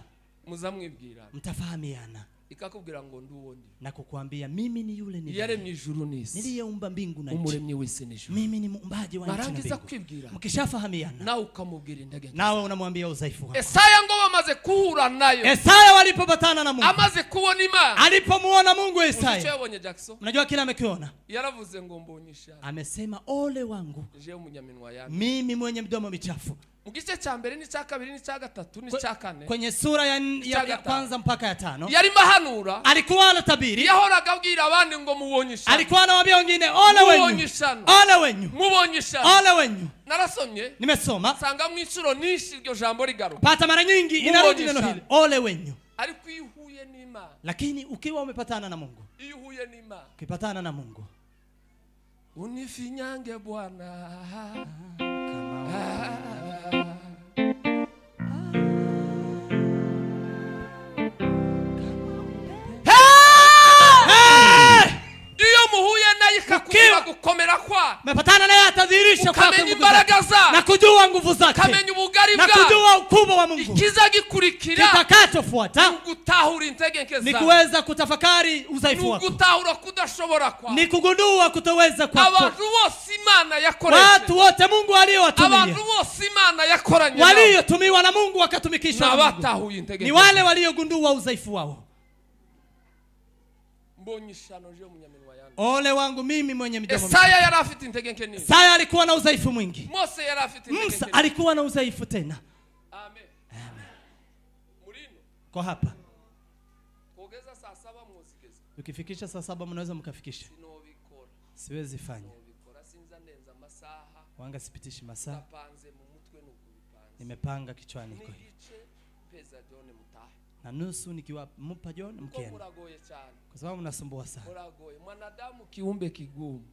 muzamwibwirana, mtafahamiana ikakubwira ngo nduwo ndi, na kukuambia mimi ni yule niliye, yaremye ijuru n'isi, niliyeumba mbingu na nchi, umuremyi w'isi n'ijuru. mimi ni muumbaji wa nchi na Barangiza mbingu. kwibwira, Mkishafahamiana, nawe ukamubwira intege nke. nawe unamwambia udhaifu wako. Esaya ngo bamaze kuhura nayo, Esaya walipopatana na Mungu, amaze kubona Imana, alipomuona Mungu uzi icyo Esaya, yabonye Jackson? unajua kile amekiona? Yaravuze ngo mbonye ishaka, Amesema ole wangu je umunyaminwa yanjye. mimi mwenye mdomo michafu. Mu gice cya mbere n'icya kabiri n'icya gatatu n'icya kane, Kwenye sura ya kwanza mpaka ya 5 yarimo ahanura, alikuwa anatabiri, yahoraga abwira abandi ngo mubonye ishaka, alikuwa anawaambia wengine ole mubonye wenyu, ishaka, ole wenyu, mubonye ishaka. ole wenyu. Narasomye Nimesoma sanga mu icuro nyinshi iryo jambo rigaruka, pata mara nyingi inarudi neno hili, ole wenyu. ariko iyo uhuye n'Imana, Lakini ukiwa umepatana na Mungu, iyo uhuye n'Imana, ukipatana na Mungu, unifinyange Bwana, iyo muhuye nayo ikakubwira gukomera kwa, umepatana naye atadhihirisha kwako ukamenya nguvu imbaraga zake zayo, na kujua nguvu zake, ukamenya ubugabo ubugari na bwa kujua ukubwa wa Mungu. ikiza gikurikira Kitakachofuata gutahura integenke ni zawe, kuweza kutafakari udhaifu wako, gutahura kudashobora kwa ni kugundua kutoweza kwako. abantu bose Imana yakoresha, Watu wote Mungu aliyowatumia, abantu bose Imana yakoranye waliotumiwa na Mungu wakatumikishwa na Mungu, batahuye integenke ni wale waliogundua udhaifu wao. mbonye ishano je munyaminwa yangu. Ole wangu mimi mwenye midomo. Isaya yari afite integenke nini? Isaya alikuwa na udhaifu mwingi. Mose yari afite integenke Musa nini? alikuwa na udhaifu tena. Amen. Murino Kwa hapa kogeza saa 7 muzigeza. ukifikisha saa 7 mnaweza mkafikisha. Sinobikora. Siwezi fanya. Sinobikora sinza ndenza masaha. Wanga sipitishi masaa. Napanze mu mutwe nukubipanze. Nimepanga kichwani kwa. Nigice pesa John mutahe. Na nusu nikiwapa John mkienda. Muragoye cyane. Kwa sababu mnasumbua sana. Muragoye. Mwanadamu kiumbe kigumu.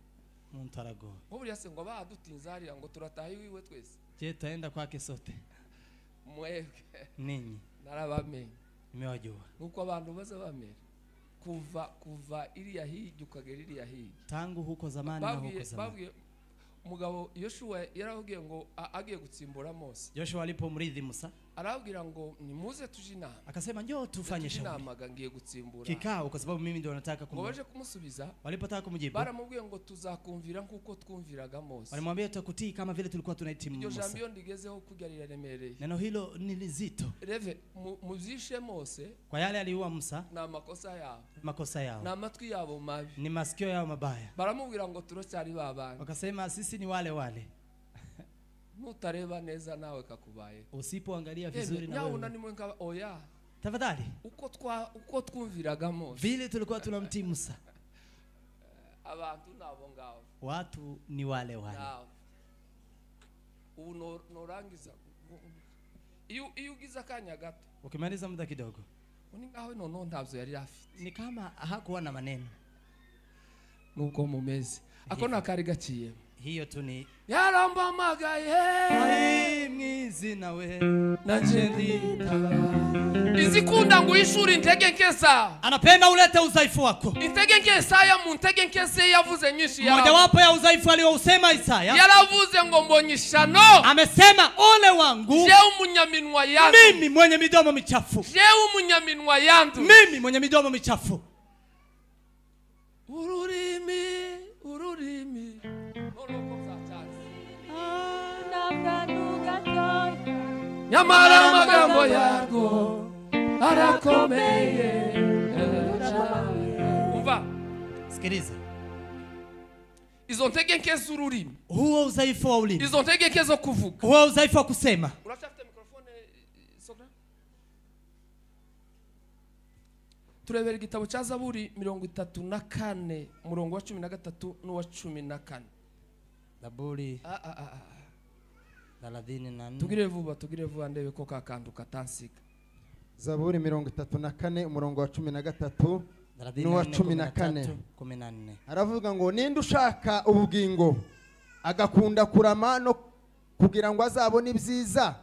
Muntu aragoye. Boburi yase ngo badutinzari ngo turatahi wiwe twese. Je, taenda kwake sote. Mwebwe. Ninyi. Narabamenye. Nimewajua. Nuko abantu baza bamera. Kuva iriya higi ukagera iriya higi. Tangu huko zamani na huko zamani. Babwiye umugabo Yoshua yaravugiye ngo agiye gutsimbura Mose. Joshua alipomridhi Musa, Arabwira ngo nimuze tuje inama. akasema njoo tufanye shauri. Inama ngiye gutsimbura. Kikao kwa sababu mimi ndio nataka Ngo baje kumusubiza. Walipotaka kumjibu, Baramubwiye ngo tuzakumvira nkuko twumviraga Mose. walimwambia tutakutii kama vile tulikuwa tunaitii Iryo Musa. jambo ndigezeho kugarira remereye. Neno hilo ni lizito. Reve muzishe Mose Kwa yale aliua Musa, na makosa yao. makosa yao, Na amatwi yabo mabi. ni masikio yao mabaya. Baramubwira ngo turocyari babana. Wakasema sisi ni wale wale. Nutareba neza nawe kakubaye. Usipoangalia vizuri na Nyauna wewe, ni mwenga oya. tafadhali, Uko twumviraga Mose. vile tulikuwa tunamtii Musa, Abantu nabo ngabo. watu ni wale wale. Nawe. Ubu norangiza. Iyo ugize akanya gato. Ukimaliza muda kidogo, Uni ngaho nono ntabyo yari afite. ni kama hakuwa na maneno. Nuko mumeze. Ako nakari gaciye. Hiyo tu ni yarambamagaye mwizina we nanje nditaba. Izikunda ngo ishuri intege nkesa. anapenda ulete udhaifu wako. Intege nkesa ya mu ntege nkese yavuze nyinshi ya. Moja wapo ya udhaifu aliyousema Isaya, Yaravuze ngo mbonyishano. amesema ole wangu Je umunyaminwa yandu. mimi mwenye midomo michafu. Je umunyaminwa yandu. Mimi mwenye midomo michafu. Ururimi. Nyamara amagambo yarwo arakomeye. Umva. Sikiliza. Izo ntege nke z'ururimi. Huo udhaifu wa ulimi. Izo ntege nke zo kuvuga. Huo udhaifu wa kusema. Urashafite mikrofone Sokra? Turebera igitabo cya Zaburi 34 murongo wa 13 n'uwa 14. Zaburi 34. Tugire vuba ndebe ko kakantu katansika. Zaburi 34 umurongo wa 13 n'uwa 14. Aravuga ngo ninde ushaka ubugingo agakunda kurama no kugira ngo azabone ibyiza.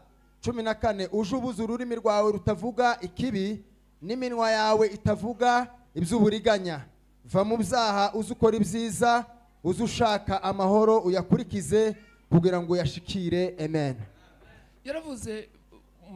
14 uje ubuza ururimi rwawe rutavuga ikibi n'iminwa yawe itavuga iby'uburiganya. Va mu byaha uzukora ibyiza uzushaka amahoro uyakurikize kugira ngo yashikire. Amen. Yaravuze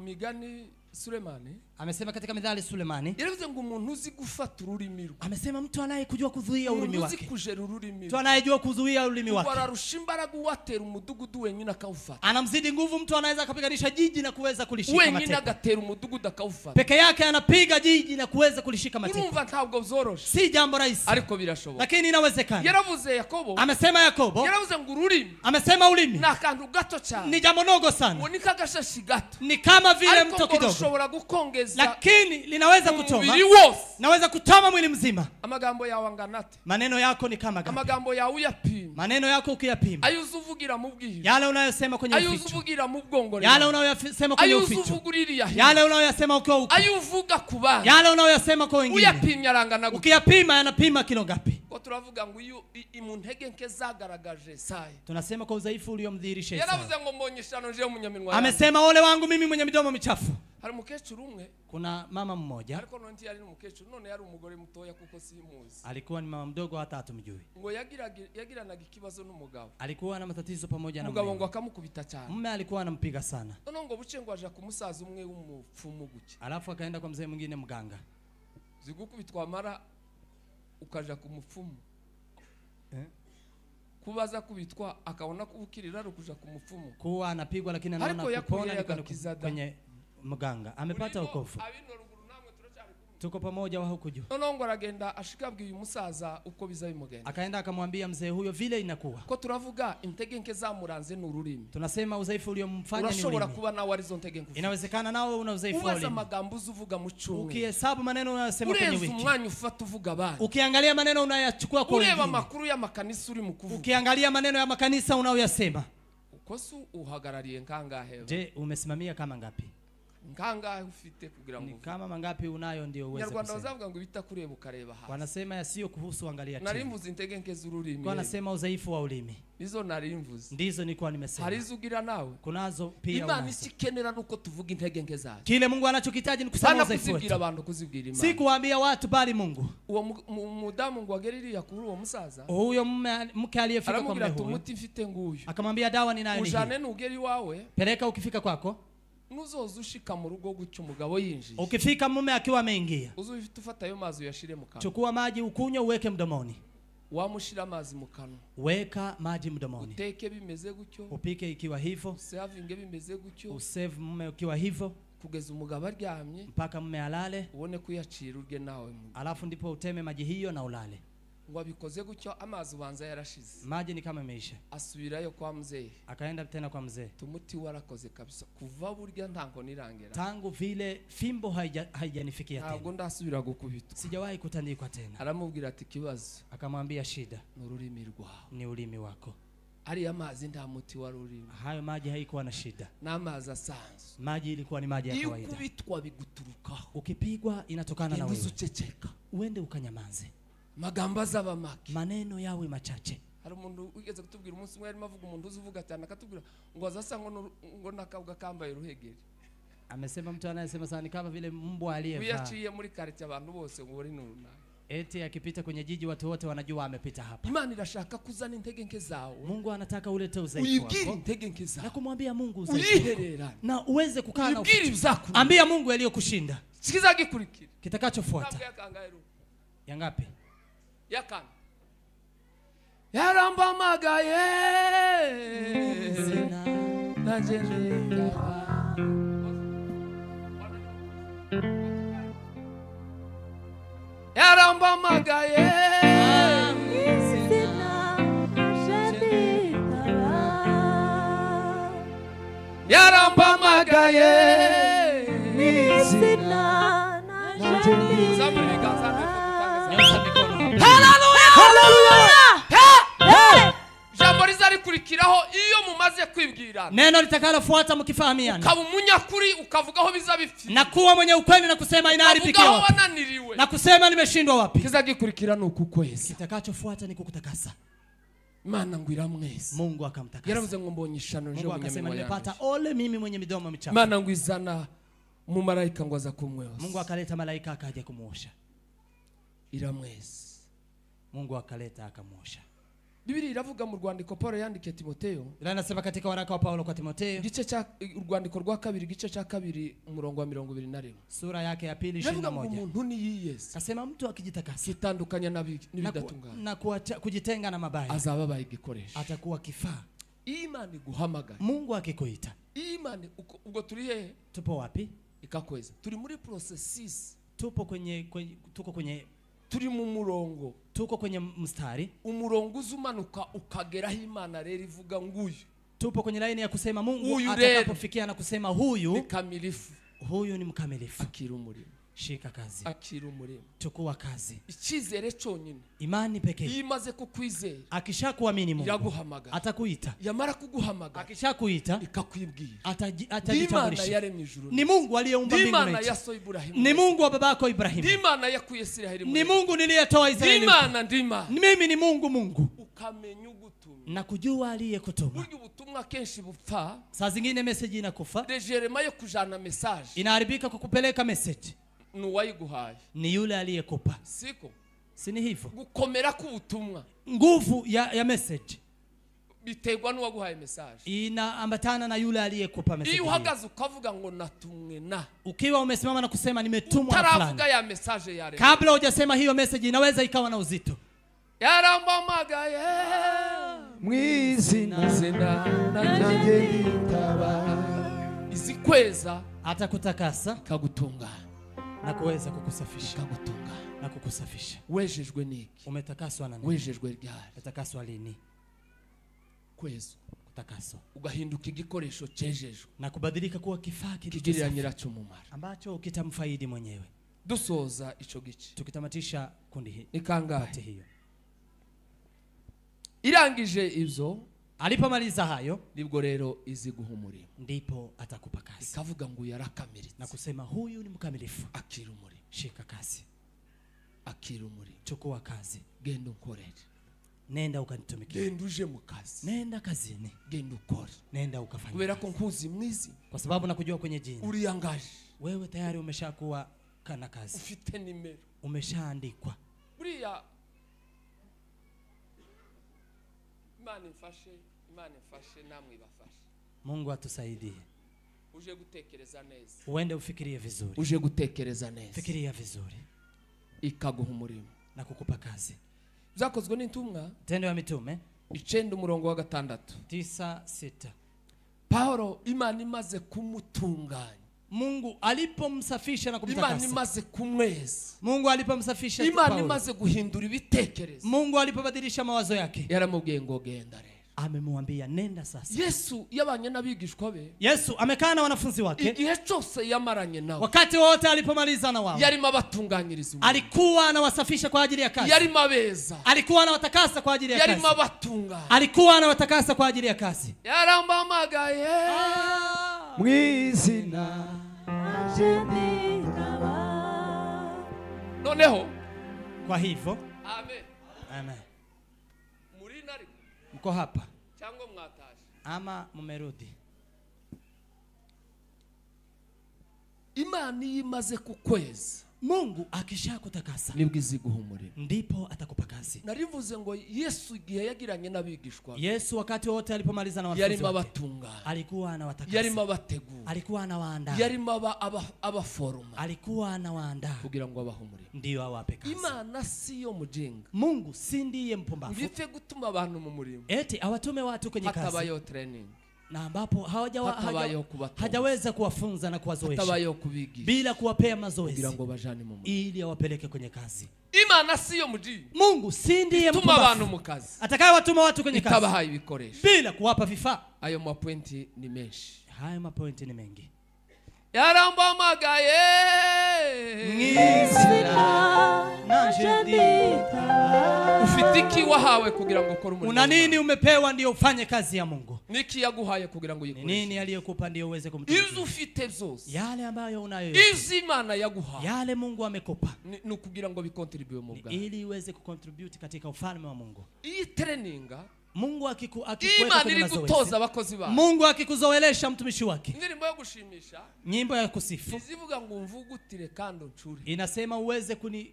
migani Sulemani. Amesema katika Mithali Sulemani. Yaravuze ngo umuntu uzi gufata ururimi rwe. Amesema mtu anayejua kuzuia ulimi wake. Uzi kujera ururimi. Mtu anayejua kuzuia ulimi wake. Wararusha imbaraga uwatera umudugudu wenyine akawufata. Anamzidi nguvu mtu anaweza kupiganisha jiji na kuweza kulishika mateka. Wenyine agatera umudugudu akawufata. Peke yake anapiga jiji na kuweza kulishika mateka. Urumva ntabwo byoroshe. Si jambo rahisi. Ariko birashoboka. Lakini inawezekana. Yaravuze Yakobo. Amesema Yakobo. Yaravuze ngo ururimi. Amesema ulimi. Na kantu gato cyane. Ni jambo ndogo sana. Unika gashashi gato. Ni kama vile mto kidogo. Ushobora gukongeza. Lakini linaweza kuchoma. Mwili wose. Naweza kuchoma mwili mzima. Amagambo yawe anganate. Maneno yako ni kama gani? Amagambo yawe uyapima. Maneno yako ukiyapima. Ayuzuvugira mu bwihiro. Yale unayosema kwenye uficho. Ayuzuvugira mu bwongo. Yale unayosema kwenye uficho. Ayuzuvugirira hino. Yale unayosema ukiwa huko. Ayuvuga kubana. Yale unayosema kwa wengine. Uyapimya arangana. Ukiyapima yanapima kilo ngapi? turavuga ngo iyo mu ntege nke zagaragaje Yesaya. Tunasema kwa udhaifu uliomdhihirisha Yesaya. Yaravuze ngo mbonye ishano nje umunyaminwa. Amesema ole wangu mimi mwenye midomo michafu. Hari umukecuru umwe. Kuna mama mmoja. Ariko nonti yari umukecuru none yari umugore mutoya kuko simuzi. Alikuwa ni mama mdogo hata hatumjui. Ngo yagiranaga ikibazo n'umugabo. Alikuwa na matatizo pamoja na umugabo ngo akamukubita cyane. Mume alikuwa anampiga sana. None ngo buce ngo aje kumusaza umwe w'umupfumu guke. Alafu akaenda kwa mzee mwingine mganga. Zigukubitwa mara ukaja kumupfumu. Kubaza kubitwa akabona kubukirira rukuja kumupfumu. Kuwa anapigwa lakini anaona kupona kwenye mganga. Amepata wokovu. Tuko pamoja wa huko juu. Nongo aragenda ashikabwiye umusaza uko bizabimugenda. Akaenda akamwambia mzee huyo vile inakuwa. Ko turavuga intege nke zamuranze n'ururimi. Tunasema udhaifu uliomfanya ni ulimi. Urashobora kuba nawe arizo ntege nke. Inawezekana nawe una udhaifu wa ulimi. Ubaza magambo uvuga mu cyumwe. Ukihesabu maneno unayosema kwenye wiki. Umwanya ufata uvuga abandi. Ukiangalia maneno unayachukua kwa wengine. Ureba makuru ya makanisa uri mu kuvuga. Ukiangalia maneno ya makanisa unayoyasema. Ukosu uhagarariye nkangahe? Je, umesimamia kama ngapi? Nkangahe ufite kugira ngo kama mangapi unayo ndio uweze kusema. Nyarwanda bazavuga ngo bita kureba ukareba hasi. Wanasema yasiyo kuhusu angalia chini. Narimvuze intege nke z'ururimi. Wanasema udhaifu wa ulimi. Nizo narimvuze. Ndizo nilikuwa nimesema. Harizugira nawe. Kunazo pia unazo. Imana ikikenera nuko tuvuga intege nke zacu. Kile Mungu anachokitaji ni kusema udhaifu. Kuzibwira abantu kuzibwira Imana. Si kuambia watu bali Mungu. Uwo mudamu ngo ageririya kuri uwo musaza. Huyo mke aliyefika kwa mume huyo. Akamwambia dawa ni nani? Ujane nugeri wawe. Peleka ukifika kwako. Nuzoza ushika mu rugo gucyo umugabo yinjiye. Ukifika mume akiwa ameingia. Uzufite ufata ayo mazi uyashire mu kanwa. Chukua maji ukunywe uweke mdomoni. Wamushira amazi mu kanwa. Weka maji mdomoni. Uteke bimeze gutyo. Upike ikiwa hivyo. Serving bimeze gutyo. Usave mume ukiwa hivyo. Kugeza umugabo aryamye. Mpaka mume alale. Uone kuyacira urye nawe. Alafu ndipo uteme maji hiyo na ulale. Ngo abikoze gutyo amazi ubanza yarashize. Maji ni kama imeisha. Asubirayo kwa mzee. Akaenda tena kwa mzee. Tumuti warakoze kabisa. Kuva burya ntango nirangera. Tangu vile fimbo haijanifikia tena. Ntabwo ndasubira gukubitwa. Sijawahi kutandikwa tena. Aramubwira ati kibazo. Akamwambia shida. N'ururimi rwawe. Ni ulimi wako. Ari amazi nta muti wa rurimi. Hayo maji haikuwa na shida. N'amazi asanzwe. Maji ilikuwa ni maji ya kawaida. Ukubitwa biguturukaho. Ukipigwa inatokana na wewe. Uceceka. Uende ukanyamaze. Magamba zaba make. Maneno yawe machache. Hari umuntu ugeze kutubwira umunsi umwe yarimo avuga umuntu uzuvuga cyane akatubwira ngo azasa ngo nakabwa kambaye ruhegeri. Amesema mtu anayesema sana ni kama vile mbwa aliyevaa. Uyaciye muri quartier abantu bose ngo uri nuna. Eti akipita kwenye jiji watu wote wanajua amepita hapa. Imana irashaka kuzana intege nke zawe. Mungu anataka ulete udhaifu wako. Uyibwire intege nke zawe. Na kumwambia Mungu udhaifu. Na uweze kukaa na uficho. Ambia Mungu yaliyokushinda. Sikiza gikurikira. Kitakachofuata. Ya ngapi? Ya kane. Yarambamagaye. Sina najenga. Yarambamagaye. Yarambamagaye. Sina Hallelujah! Hallelujah! Jambo rizarikurikiraho iyo mumaze kwibwirana. Neno litakalofuata mkifahamiana. Ukaba umunyakuri ukavugaho bizabipfi. Na kuwa mwenye ukweli na kusema inaharibikiwa wapi. Na kusema nimeshindwa wapi. Kizagikurikira nuko kweza. Kitakachofuata ni kukutakasa. Mana ngwira mwese. Mungu akamtakasa. Yaravuze ngo mbonye ishano nje akasema nimepata ole mimi mwenye midomo michafu. Mana ngwizana mu malaika ngo aza kumweosha. Mungu akaleta malaika akaja kumuosha. Iramwese. Mungu akaleta akamuosha. Biblia iravuga mu rwandiko Paulo yandikiye Timoteyo. Inasema katika waraka wa Paulo kwa Timoteyo. Gice cha urwandiko rwa kabiri gice cha kabiri umurongo wa 21. Sura yake ya pili 21. Umuntu ni yiyese. Kasema mtu akijitakasa. Kitandukanya n'ibidatungana. Na kujitenga na mabaya. Azaba bayigikoresha. Atakuwa kifaa. Imani guhamagara. Mungu akikuita. Imani ubwo turi he? Tupo wapi? Ikakweza. Turi muri processes. Tuko kwenye turi mu murongo. Tuko kwenye mstari. Umurongo uzumanuka ukageraho Imana rero ivuga nguyu. Tupo kwenye laini ya kusema Mungu atakapofikia na kusema huyu ni kamilifu. Huyu ni mkamilifu. Akira umurimo. shika kazi, akira umurimo, chukua kazi. Icyizere cyonyine, imani pekee, imaze kukwizera, akishakuamini Mungu yaguhamagara, atakuita. Yamara kuguhamagara, akishakuita ikakwibwira, atajitambulisha. Ni Mungu aliyeumba mbingu na nchi. Ni Mungu wa babako Ibrahimu. Ni Mungu niliyetoa Israeli. Mimi ni Mungu. Ukamenya ugutumye, na kujua aliyekutuma. Burya ubutumwa kenshi bupfa, saa zingine message inakufa, dejerema yo kujana message inaharibika kwa kupeleka message. Nuwayiguhaye ni yule aliyekupa, siko? Sini hivyo. Gukomera ku butumwa, nguvu ya message biterwa n'uwaguhaye message, inaambatana na yule aliyekupa message. Iyo uhagaze ukavuga ngo natumwe na, ukiwa umesimama na kusema nimetumwa fulani, utaravuga ya message yale, kabla hujasema hiyo message inaweza ikawa na uzito. Yarambamagaye mwizina nanjye nditaba, izikweza atakutakasa, kagutunga na kuweza kukusafisha, kagutunga na kukusafisha. Wejejwe niki? Umetakaswa na nini? Wejejwe ryari? Umetakaswa lini? Kwezo, kutakaswa, ugahinduka igikoresho cejejwe na kubadilika kuwa kifaa kigirira nyiracho mumara, ambacho kitamfaidi mwenyewe. Dusoza ico gice, tukitamatisha kundi hili, ikangahe hiyo. Irangije ivyo, alipomaliza hayo, nibwo rero izi guhumurira, ndipo atakupa kazi, ikavuga ngo yarakamiritse, na kusema huyu ni mkamilifu. Akira umurimo, shika kazi, akira umurimo, chukua kazi, genda ukorere, nenda ukanitumikia, genda uje mu kazi, nenda kazini, genda ukore, nenda ukafanye. Kubera ko nkuzi mwizi, kwa sababu nakujua kwenye jina, uriyangaje, wewe tayari umeshakuwa kana kazi, ufite nimero, umeshaandikwa. Buriya Imana ifashe namwe ibafashe. Mungu atusaidie. Uje gutekereza neza, uende ufikirie vizuri, uje gutekereza neza, fikiria vizuri, ikaguha umurimo na kukupa kazi. Zakozwe n'intumwa, Tendo ya Mitume 9:6. Paulo Imana imaze kumutunganya, Mungu alipomsafisha na kumtakasa, Imana imaze kumweza, Mungu alipomsafisha, Imana imaze guhindura ibitekerezo, Mungu alipobadilisha mawazo yake, yaramubwiye ngo genda rero, amemwambia nenda sasa. Yesu yabanye n'abigishwa be, Yesu amekaa na wanafunzi wake igihe cyose yamaranye nao, wakati wote alipomaliza na wao, yarimo abatunganyiriza, alikuwa anawasafisha kwa ajili ya kazi, yarimo abeza, alikuwa anawatakasa kwa ajili ya kazi, yarimo abatunga, alikuwa anawatakasa kwa ajili ya kazi. Yarambamagaye mwizina nanjye nditaba. Noneho kwa hivyo, amen, amen, muri nari mko hapa cyangwa mwataje ama mumerudi, Imana imaze kukweza, Mungu akishakutakasa, nibwo iziguhumurira, ndipo atakupa kazi. Narivuze ngo Yesu igihe yagiranye n'abigishwa, Yesu wakati wote alipomaliza na wanafunzi yarimo wake, abatunganya, alikuwa anawatakasa, yarimo abategura, alikuwa anawaandaa, yarimo abaforoma, alikuwa anawaandaa kugira ngo abahumurire, ndio awape kazi. Imana siyo mujinga, Mungu si ndiye mpumbavu ngifite gutuma abantu mu murimo, eti awatume watu kwenye kazi hatabayo training, na ambapo hajaweza kuwafunza na kuwazoesha, hatabayo kubigisha, bila kuwapea mazoezi, kugira ngo bajane mu murimo, ili awapeleke kwenye kazi. Imana siyo mujinga, Mungu si ndiye tuma abantu mu kazi, atakayewatuma watu kwenye kazi, itabahaye ibikoresho, bila kuwapa vifaa. Ayo mapointi ni menshi, hayo mapointi ni mengi. Yarambamagaye mwizina nanjye nditaba. Ufite iki wahawe kugira ngo ukore umurimo? Una nini umepewa ndio ufanye kazi ya Mungu? Niki yaguhaye kugira ngo uyikoreshe? Nini aliyekupa ndio uweze kumtumikia? Izo ufite byose, yale ambayo unayo, izo Imana yaguhaye, yale Mungu amekupa, ni kugira ngo bikontribute mu bwawe, ili uweze kucontribute katika ufalme wa Mungu. Iyi traininga Mungu Imana iri gutoza abakozi bayo, Mungu akikuzoelesha mtumishi wake, indirimbo yo gushimisha, nyimbo ya kusifu, izivuga ngo mvugutire kandi ncuri, inasema uweze kuni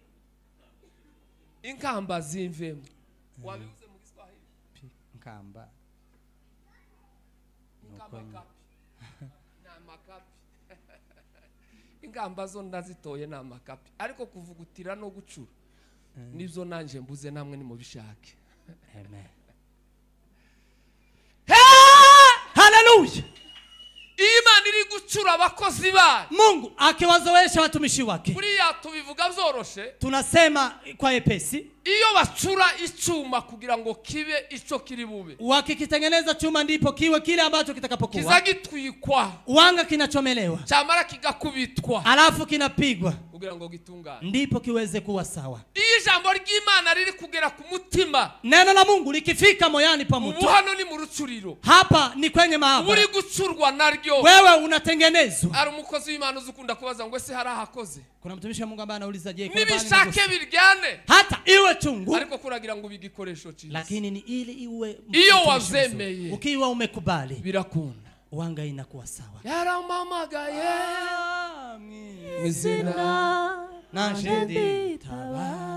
inkamba zimvemo. Wabivuze mu Kiswahili? Nkamba kapi na makapi ingamba zo ndazitoye na makapi, ariko kuvugutira no gucura nivyo nanje mbuze, namwe ni mubishake. Amen. Hallelujah. Imana iri gucura abakozi bayo, Mungu akiwazoesha watumishi wake. Buriya tubivuga byoroshe, tunasema kwa epesi, iyo bacura icyuma kugira ngo kibe ico kiri bube, wakikitengeneza chuma ndipo kiwe kile ambacho kitakapokuwa, kizagitwikwa, uwanga kinachomelewa, chamara kigakubitwa, alafu kinapigwa, kugira ngo gitungane, ndipo kiweze kuwa sawa. Ijambo ry'Imana riri kugera ku mutima, neno la Mungu likifika moyani pa mtu, hano ni mu rucuriro, hapa ni kwenye maabara, uri gucurwa naryo, wewe unatengenezwa. Ari umukozi w'Imana uzukunda kubaza ngo ese hari ahakoze. Kuna mtumishi wa Mungu ambaye anauliza je, nibishake biryane, hata iwe chungu, ariko kuragira ngo bigikoresho cyiza, lakini ni ili iwe iyo wazemeye, ukiwa umekubali birakunda, wanga inakuwa sawa. Yaramamagaye mwizina nanje nditaba.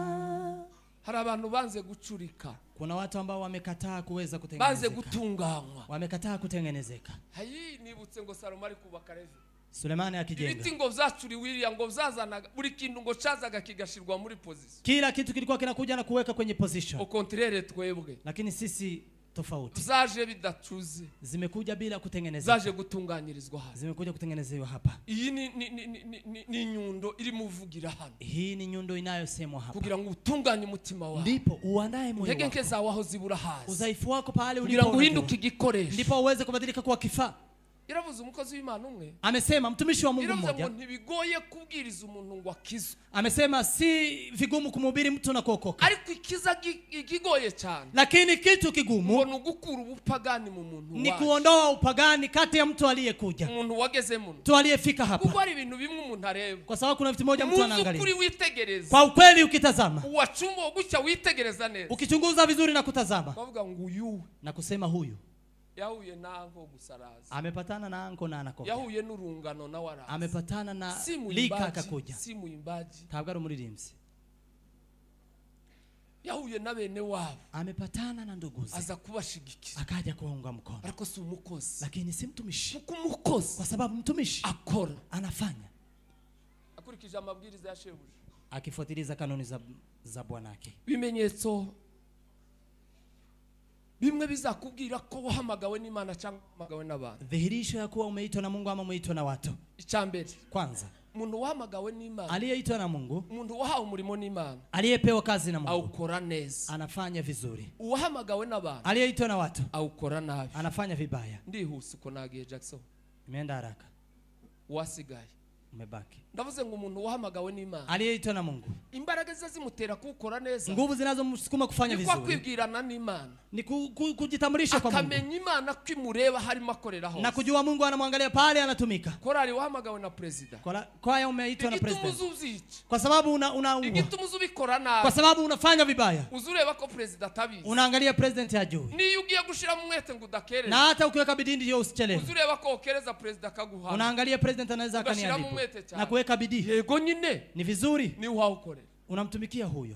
Hari abantu banze gucurika, kuna watu ambao wamekataa kuweza kutengenezeka, banze gutunganywa, wamekataa kutengenezeka. hayi nibutse ngo Salomo ari kubaka Levi, Sulemani akijenga, ibiti ngo vyacuriwiriya ngo vyazana buri kintu ngo cazaga kigashirwa muri position, kila kitu kilikuwa kinakuja na kuweka kwenye position. au contraire twebwe, lakini sisi tofauti, zaje bidacuze, zimekuja bila kutengenezeka, zaje gutunganyirizwa hapa, zimekuja kutengenezewa hapa. Iyi ni nyundo iri muvugira hano, hii ni nyundo inayosemwa hapa, kugira ngo utunganye umutima wawe, ndipo uandae moyo wako, nke zawe aho zibura hasi, udhaifu wako pale kugira ngo uhinduke igikoresho, ndipo uweze kubadilika kuwa kifaa. Iravuze umukozi w'Imana umwe, amesema mtumishi wa Mungu mmoja, iravuze ngo ntibigoye kubwiriza umuntu ngo akizwe, amesema si vigumu kumhubiri mtu na kuokoka, ariko ikiza gigoye cyane, lakini kitu kigumu ni gukura ubupagani mu muntu, ni kuondoa upagani kati ya mtu aliyekuja, umuntu wageze mu mtu aliyefika hapa. kuko ari ibintu bimwe umuntu areba, kwa sababu kuna vitu moja mtu anaangalia, kuri witegereza, kwa ukweli ukitazama, uwachumbo gucya witegereza neza, ukichunguza vizuri na kutazama, bavuga ngo uyu na kusema huyu yahuye nango gusaraza, amepatana na anko na anakoka, yahuye n'urungano na waraza, amepatana na lika akakuja, si muimbaji, ntabwo ari umuririmbyi, yahuye na bene wabo, amepatana na nduguze, aza kubashigikira, akaja kuwaunga mkono, ariko si umukozi, lakini si mtumishi, umukozi, kwa sababu mtumishi akora, anafanya akurikije amabwiriza ya shebuja, akifuatiliza kanuni za bwanake. Bimenyetso bimwe bizakubwira ko wahamagawe n'Imana cyangwa wahamagawe n'abantu, dhihirisho ya kuwa umeitwa na Mungu ama umeitwa na watu. Icyambere, kwanza, umuntu wahamagawe n'Imana, aliyeitwa na Mungu, umuntu wahawe umurimo n'Imana, aliyepewa kazi na Mungu, awukora neza, anafanya vizuri. Uwahamagawe n'abantu, aliyeitwa na watu, awukora nabi, anafanya vibaya. Ndihuse uko nagiye Jackson, imeenda haraka, wasigaye umebaki. Ndavuze ngo umuntu wahamagawe n'Imana, aliyeitwa na Mungu, imbaraga zimutera kukora neza, nguvu zinazomsukuma kufanya vizuri, ni kwa kwibwirana n'Imana, ni kujitambulisha kwa Mungu, akamenya Imana kwimureba harimo akorera hose, na kujua Mungu anamwangalia pale anatumika. Korali wahamagawe na president, kwaya umeitwa na president, kwa sababu unaua, igitumuza nabi, kwa sababu unafanya vibaya, uzureba ko president abizi, unaangalia president hajui, ni ugiye gushira mu mwete ngo udakereza, na hata ukiweka bidii ndio usichelewe, uzureba ko okereza president akaguha, unaangalia president anaweza akaniadhibu, na kuweka bidii. Yego nyine ni vizuri, ni uhaukore, unamtumikia huyo.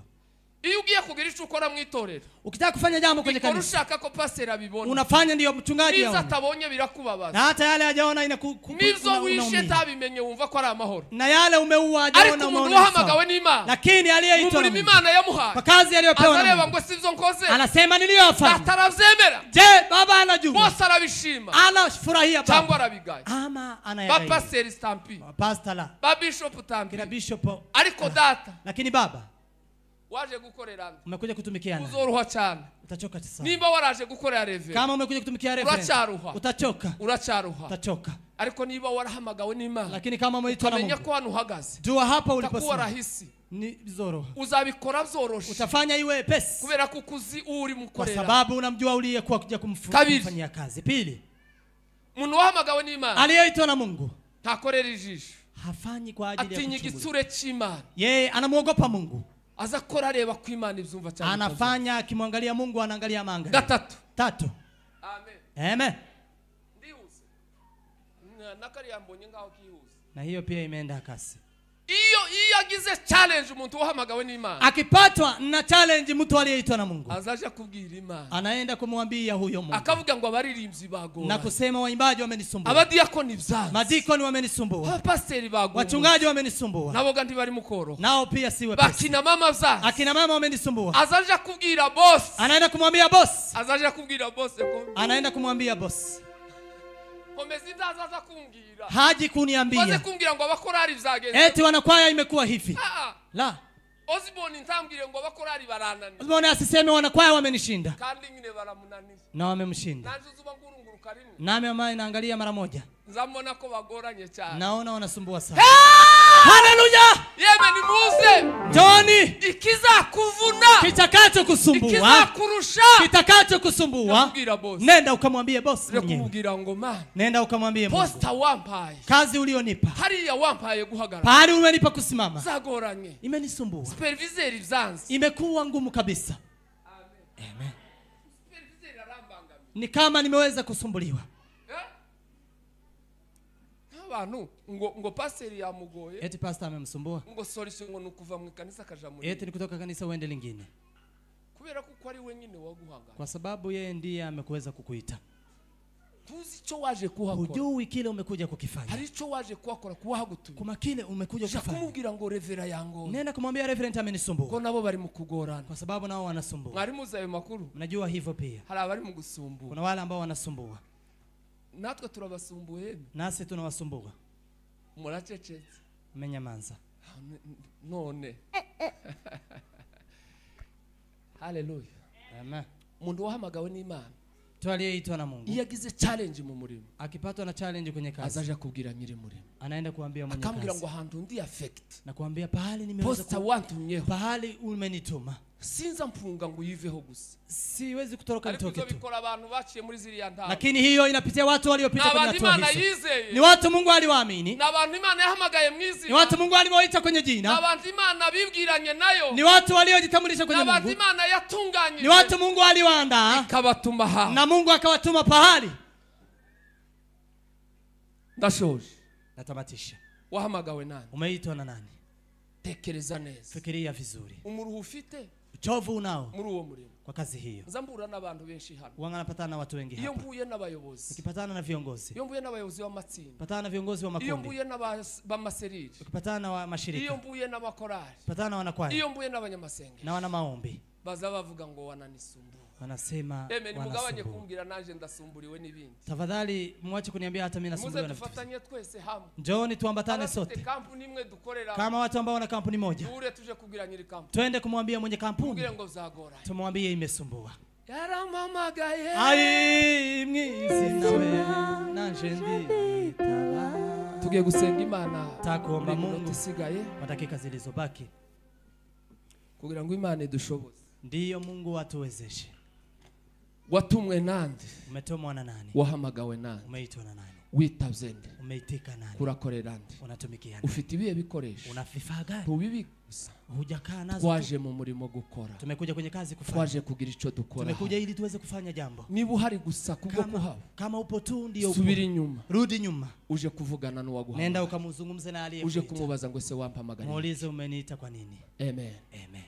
Iyo ugiye kugira icyo ukora mu itorero, ukitaka kufanya jambo kwenye kanisa, ushaka ko pastor abibona, unafanya ndio mchungaji aone, atabonye birakubabaza, na hata yale hajaona nizo wishe tabimenye wumva ko ari amahoro, na yale umeua hajaona umeona, wahamagawe n'Imana, lakini aliyeitwa na Imana yamuha kwa kazi aliyopewa, areba ngo sivyo nkoze, anasema niliyofanya, ataravyemera, je baba anajua, boss arabishima, anafurahia baba, cyangwa arabigaya, ama anayagaye, baba pastor stampi, pastor la baba bishop tampi, kila bishop, ariko data, lakini baba waje gukorerana, umekuja kutumikiana, uzoroha cyane, utachoka sana. Nimba waraje gukorera reverend, kama umekuja kutumikia reverend, uracharuha, utachoka, utachoka. Ariko niba warahamagawe n'Imana, lakini kama umeitwa na Mungu, menya ko hano uhagaze, jua hapa uliposimama rahisi, ni zoroha, uzabikora zoroshe, utafanya iwe pesi, kubera kukuzi uri mukorera, kwa sababu unamjua uliyekuwa kuja kumfanyia kazi. Pili, umuntu wahamagawe n'Imana, aliyeitwa na Mungu, takorera ijisho, hafanyi kwa ajili ya atinya igitsure cy'Imana, yeye anamuogopa Mungu, azakora areba ko Imana ivyumva cyane, anafanya akimwangalia Mungu, anaangalia maangalia. Tatu, amen. Ndihuse nakari yambonye ngaho kihuse, na hiyo pia imeenda kasi. Iyo agize challenge umuntu wahamagawe n'Imana, akipatwa na challenge mtu aliyeitwa na Mungu, azaje kubwira Imana, anaenda kumwambia huyo Mungu, akavuga ngo abaririmbyi bagora, na kusema waimbaji wamenisumbua, abadiakoni byanze, madikoni wamenisumbua, pastor bagora, wachungaji wamenisumbua, naboga ndi bari mukoro, nao pia siwe pesa, bakina mama byanze, akina mama wamenisumbua, azaje kubwira boss, anaenda kumwambia boss, azaje kubwira boss, anaenda kumwambia boss, komezi ndazaza kungira, haji kuniambia, waze kungira ngo abakorari byagenze, eti wanakwaya imekuwa hivi, la Osborne ntambwire ngo abakorari baranani. Osborne asiseme wanakwaya wamenishinda. Kandi nyine baramunaniza. Na wamemshinda. Naje uzuba ngurunguruka rimwe. Nami ambaye naangalia mara moja. Nzamona ko bagoranye cyane. Naona wanasumbua sana. Haleluya! Yeme ni muze. Njoni. Ikizakuvuna. Kitakacho kusumbua. Ikizakurusha. Kitakacho kusumbua. Nenda ukamwambie boss mwenyewe. Kumubwira ngo man. Nenda ukamwambie Mungu. Posta wampaye. Kazi ulionipa. Hariya wampaye guhagarara. Pahali umenipa kusimama. Zagoranye. Imenisumbua. Supervisor vyanzi. Imekuwa ngumu kabisa. Amen. Amen. Supervisor arambangamiye. Ni kama nimeweza kusumbuliwa. Abantu ngo pastor yamugoye. Eti pastor amemsumbua. Ngo solution ngo nukuva mu kanisa kaja muri. Eti ni kutoka kanisa uende lingine. Kubera ko ari wenyine waguhangana. Kwa sababu yeye ndiye amekuweza kukuita. Tuzi cyo waje kuhakora. Hujui kile umekuja kukifanya. Hari cyo waje kuhakora kuhagutuye. Kuma kile umekuja kufanya. Kumubwira ngo revera yango. Nenda kumwambia reverend amenisumbua. Ko nabo bari mu kugorana. Kwa sababu nao wanasumbua. Mwari muzaye makuru. Mnajua hivyo pia. Hari abari mu gusumbua. Kuna wale ambao wanasumbua. Natwe turabasumbuye. Nasi tunawasumbua. Muracecetse. Menyamanza. None. Hallelujah. Amen. Mundu wahamagawe n'Imana. Tualiyeitwa na Mungu. Yagize challenge mu murimo. Akipatwa na challenge kwenye kazi. Azaje kubwira nyiri murimo. Anaenda kuambia mwenye kazi. Akambwira ngo hantu ndi affect. Na kuambia pahali nimeweza posta wantumyeho. Pahali umenituma. Sinza mpunga ngo yiveho gusa. Siwezi kutoroka nitoke tu. Bikora abantu baciye muri ziriya ndabo. Lakini hiyo inapitia watu waliopita kwenye hatua hizo. Ni watu Mungu aliwaamini. Na abantu Imana yahamagaye mwizi. Ni watu Mungu aliwaita kwenye jina. Na abantu Imana bibwiranye nayo. Ni watu waliojitambulisha kwenye Mungu. Na abantu Imana yatunganyije. Ni watu Mungu aliwaandaa. Akabatuma ha. Na Mungu akawatuma pahali. Ndashoje. Natamatisha. Wahamagawe nani? Umeitwa na nani? Tekereza neza. Fikiria vizuri. Umuruhu ufite? Uchovu unao. Muri uwo murimo. Kwa kazi hiyo. Nzambura n'abantu benshi hano. Wanapatana na watu wengi hapa. Iyo mbuye n'abayobozi. Ukipatana na viongozi. Iyo mbuye n'abayobozi wa matsinda. Patana na viongozi wa makundi. Iyo mbuye n'abamaseriri. Ukipatana na wa mashirika. Iyo mbuye n'abakorari. Patana na wanakwaya. Iyo mbuye n'abanyamasengesho. Na wana maombi. Baza bavuga ngo wananisumbua. Wanasema wanasumbua. Nimugabanye kumbwira naje ndasumburiwe n'ibindi. Tafadhali muache kuniambia hata mimi nasumbuliwa na vitu. Tufatanye twese hamwe. Njooni tuambatane sote. Kampuni imwe dukorera. Kama watu ambao wana kampuni moja. Ure tuje kugira nyiri kampuni. Twende kumwambia mwenye kampuni. Kugira ngo zagora. Tumwambie imesumbua. Yaramamagaye. Ai mwizi nawe nanje nditaba. Tugiye gusenga Imana. Takuomba Mungu tusigaye kwa dakika zilizobaki. Kugira ngo Imana idushoboze. Ndiyo Mungu atuwezeshe. Watumwe nande? Umetumwa na nani? Wahamagawe nande? Umeitwa na nani? Witavye nde? Umeitika nani? Kurakorera nde? Unatumikia nani? Ufite ibihe bikoresho? Una vifaa gani? Tubibi gusa. Hujakaa nazo. Twaje mu murimo gukora. Tumekuja kwenye kazi kufanya. Twaje kugira ico dukora. Tumekuja ili tuweze kufanya jambo. Niba uhari gusa kubwo kuhaba. Kama upo tu ndio upo. Subiri nyuma. Rudi nyuma. Uje kuvugana n'uwaguha. Nenda ukamuzungumze na aliye. Uje kumubaza ngo se wampamagara. Muulize umeniita kwa nini? Amen. Amen.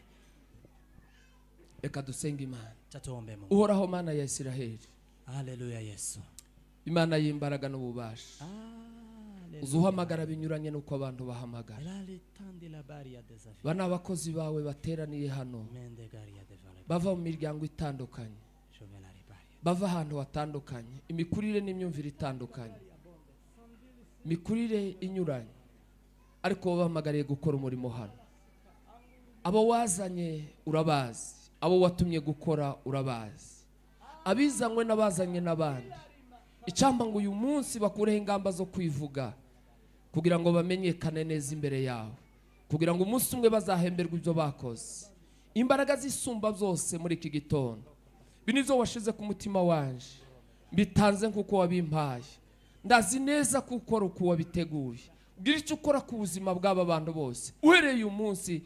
Eka dusenga Imana. Tuombe Mungu. Uhoraho Mana ya Isiraheli. Haleluya Yesu. Imana y'imbaraga n'ububasha. Uzuhamagara binyuranye nuko abantu bahamagara. Bana abakozi bawe bateraniye hano. Bava mu miryango itandukanye. Bava ahantu hatandukanye. Imikurire n'imyumvire itandukanye. Mikurire inyuranye. Ariko bahamagariye gukora umurimo hano. Abo wazanye urabazi. Abo watumye gukora urabazi. Abizanywe n'abazanye n'abandi. Icamba ngo uyu munsi bakureho ingamba zo kwivuga kugira ngo bamenyekane neza imbere yawe, kugira ngo umunsi umwe bazahemberwe ibyo bakoze. Imbaraga zisumba zose muri iki gitondo binizo washize ku mutima wanje mbitanze nkuko wabimpaye. Ndazi neza kuko uko wabiteguye. Ugira icyo ukora ku buzima bw'aba bantu bose uhereye uyu munsi.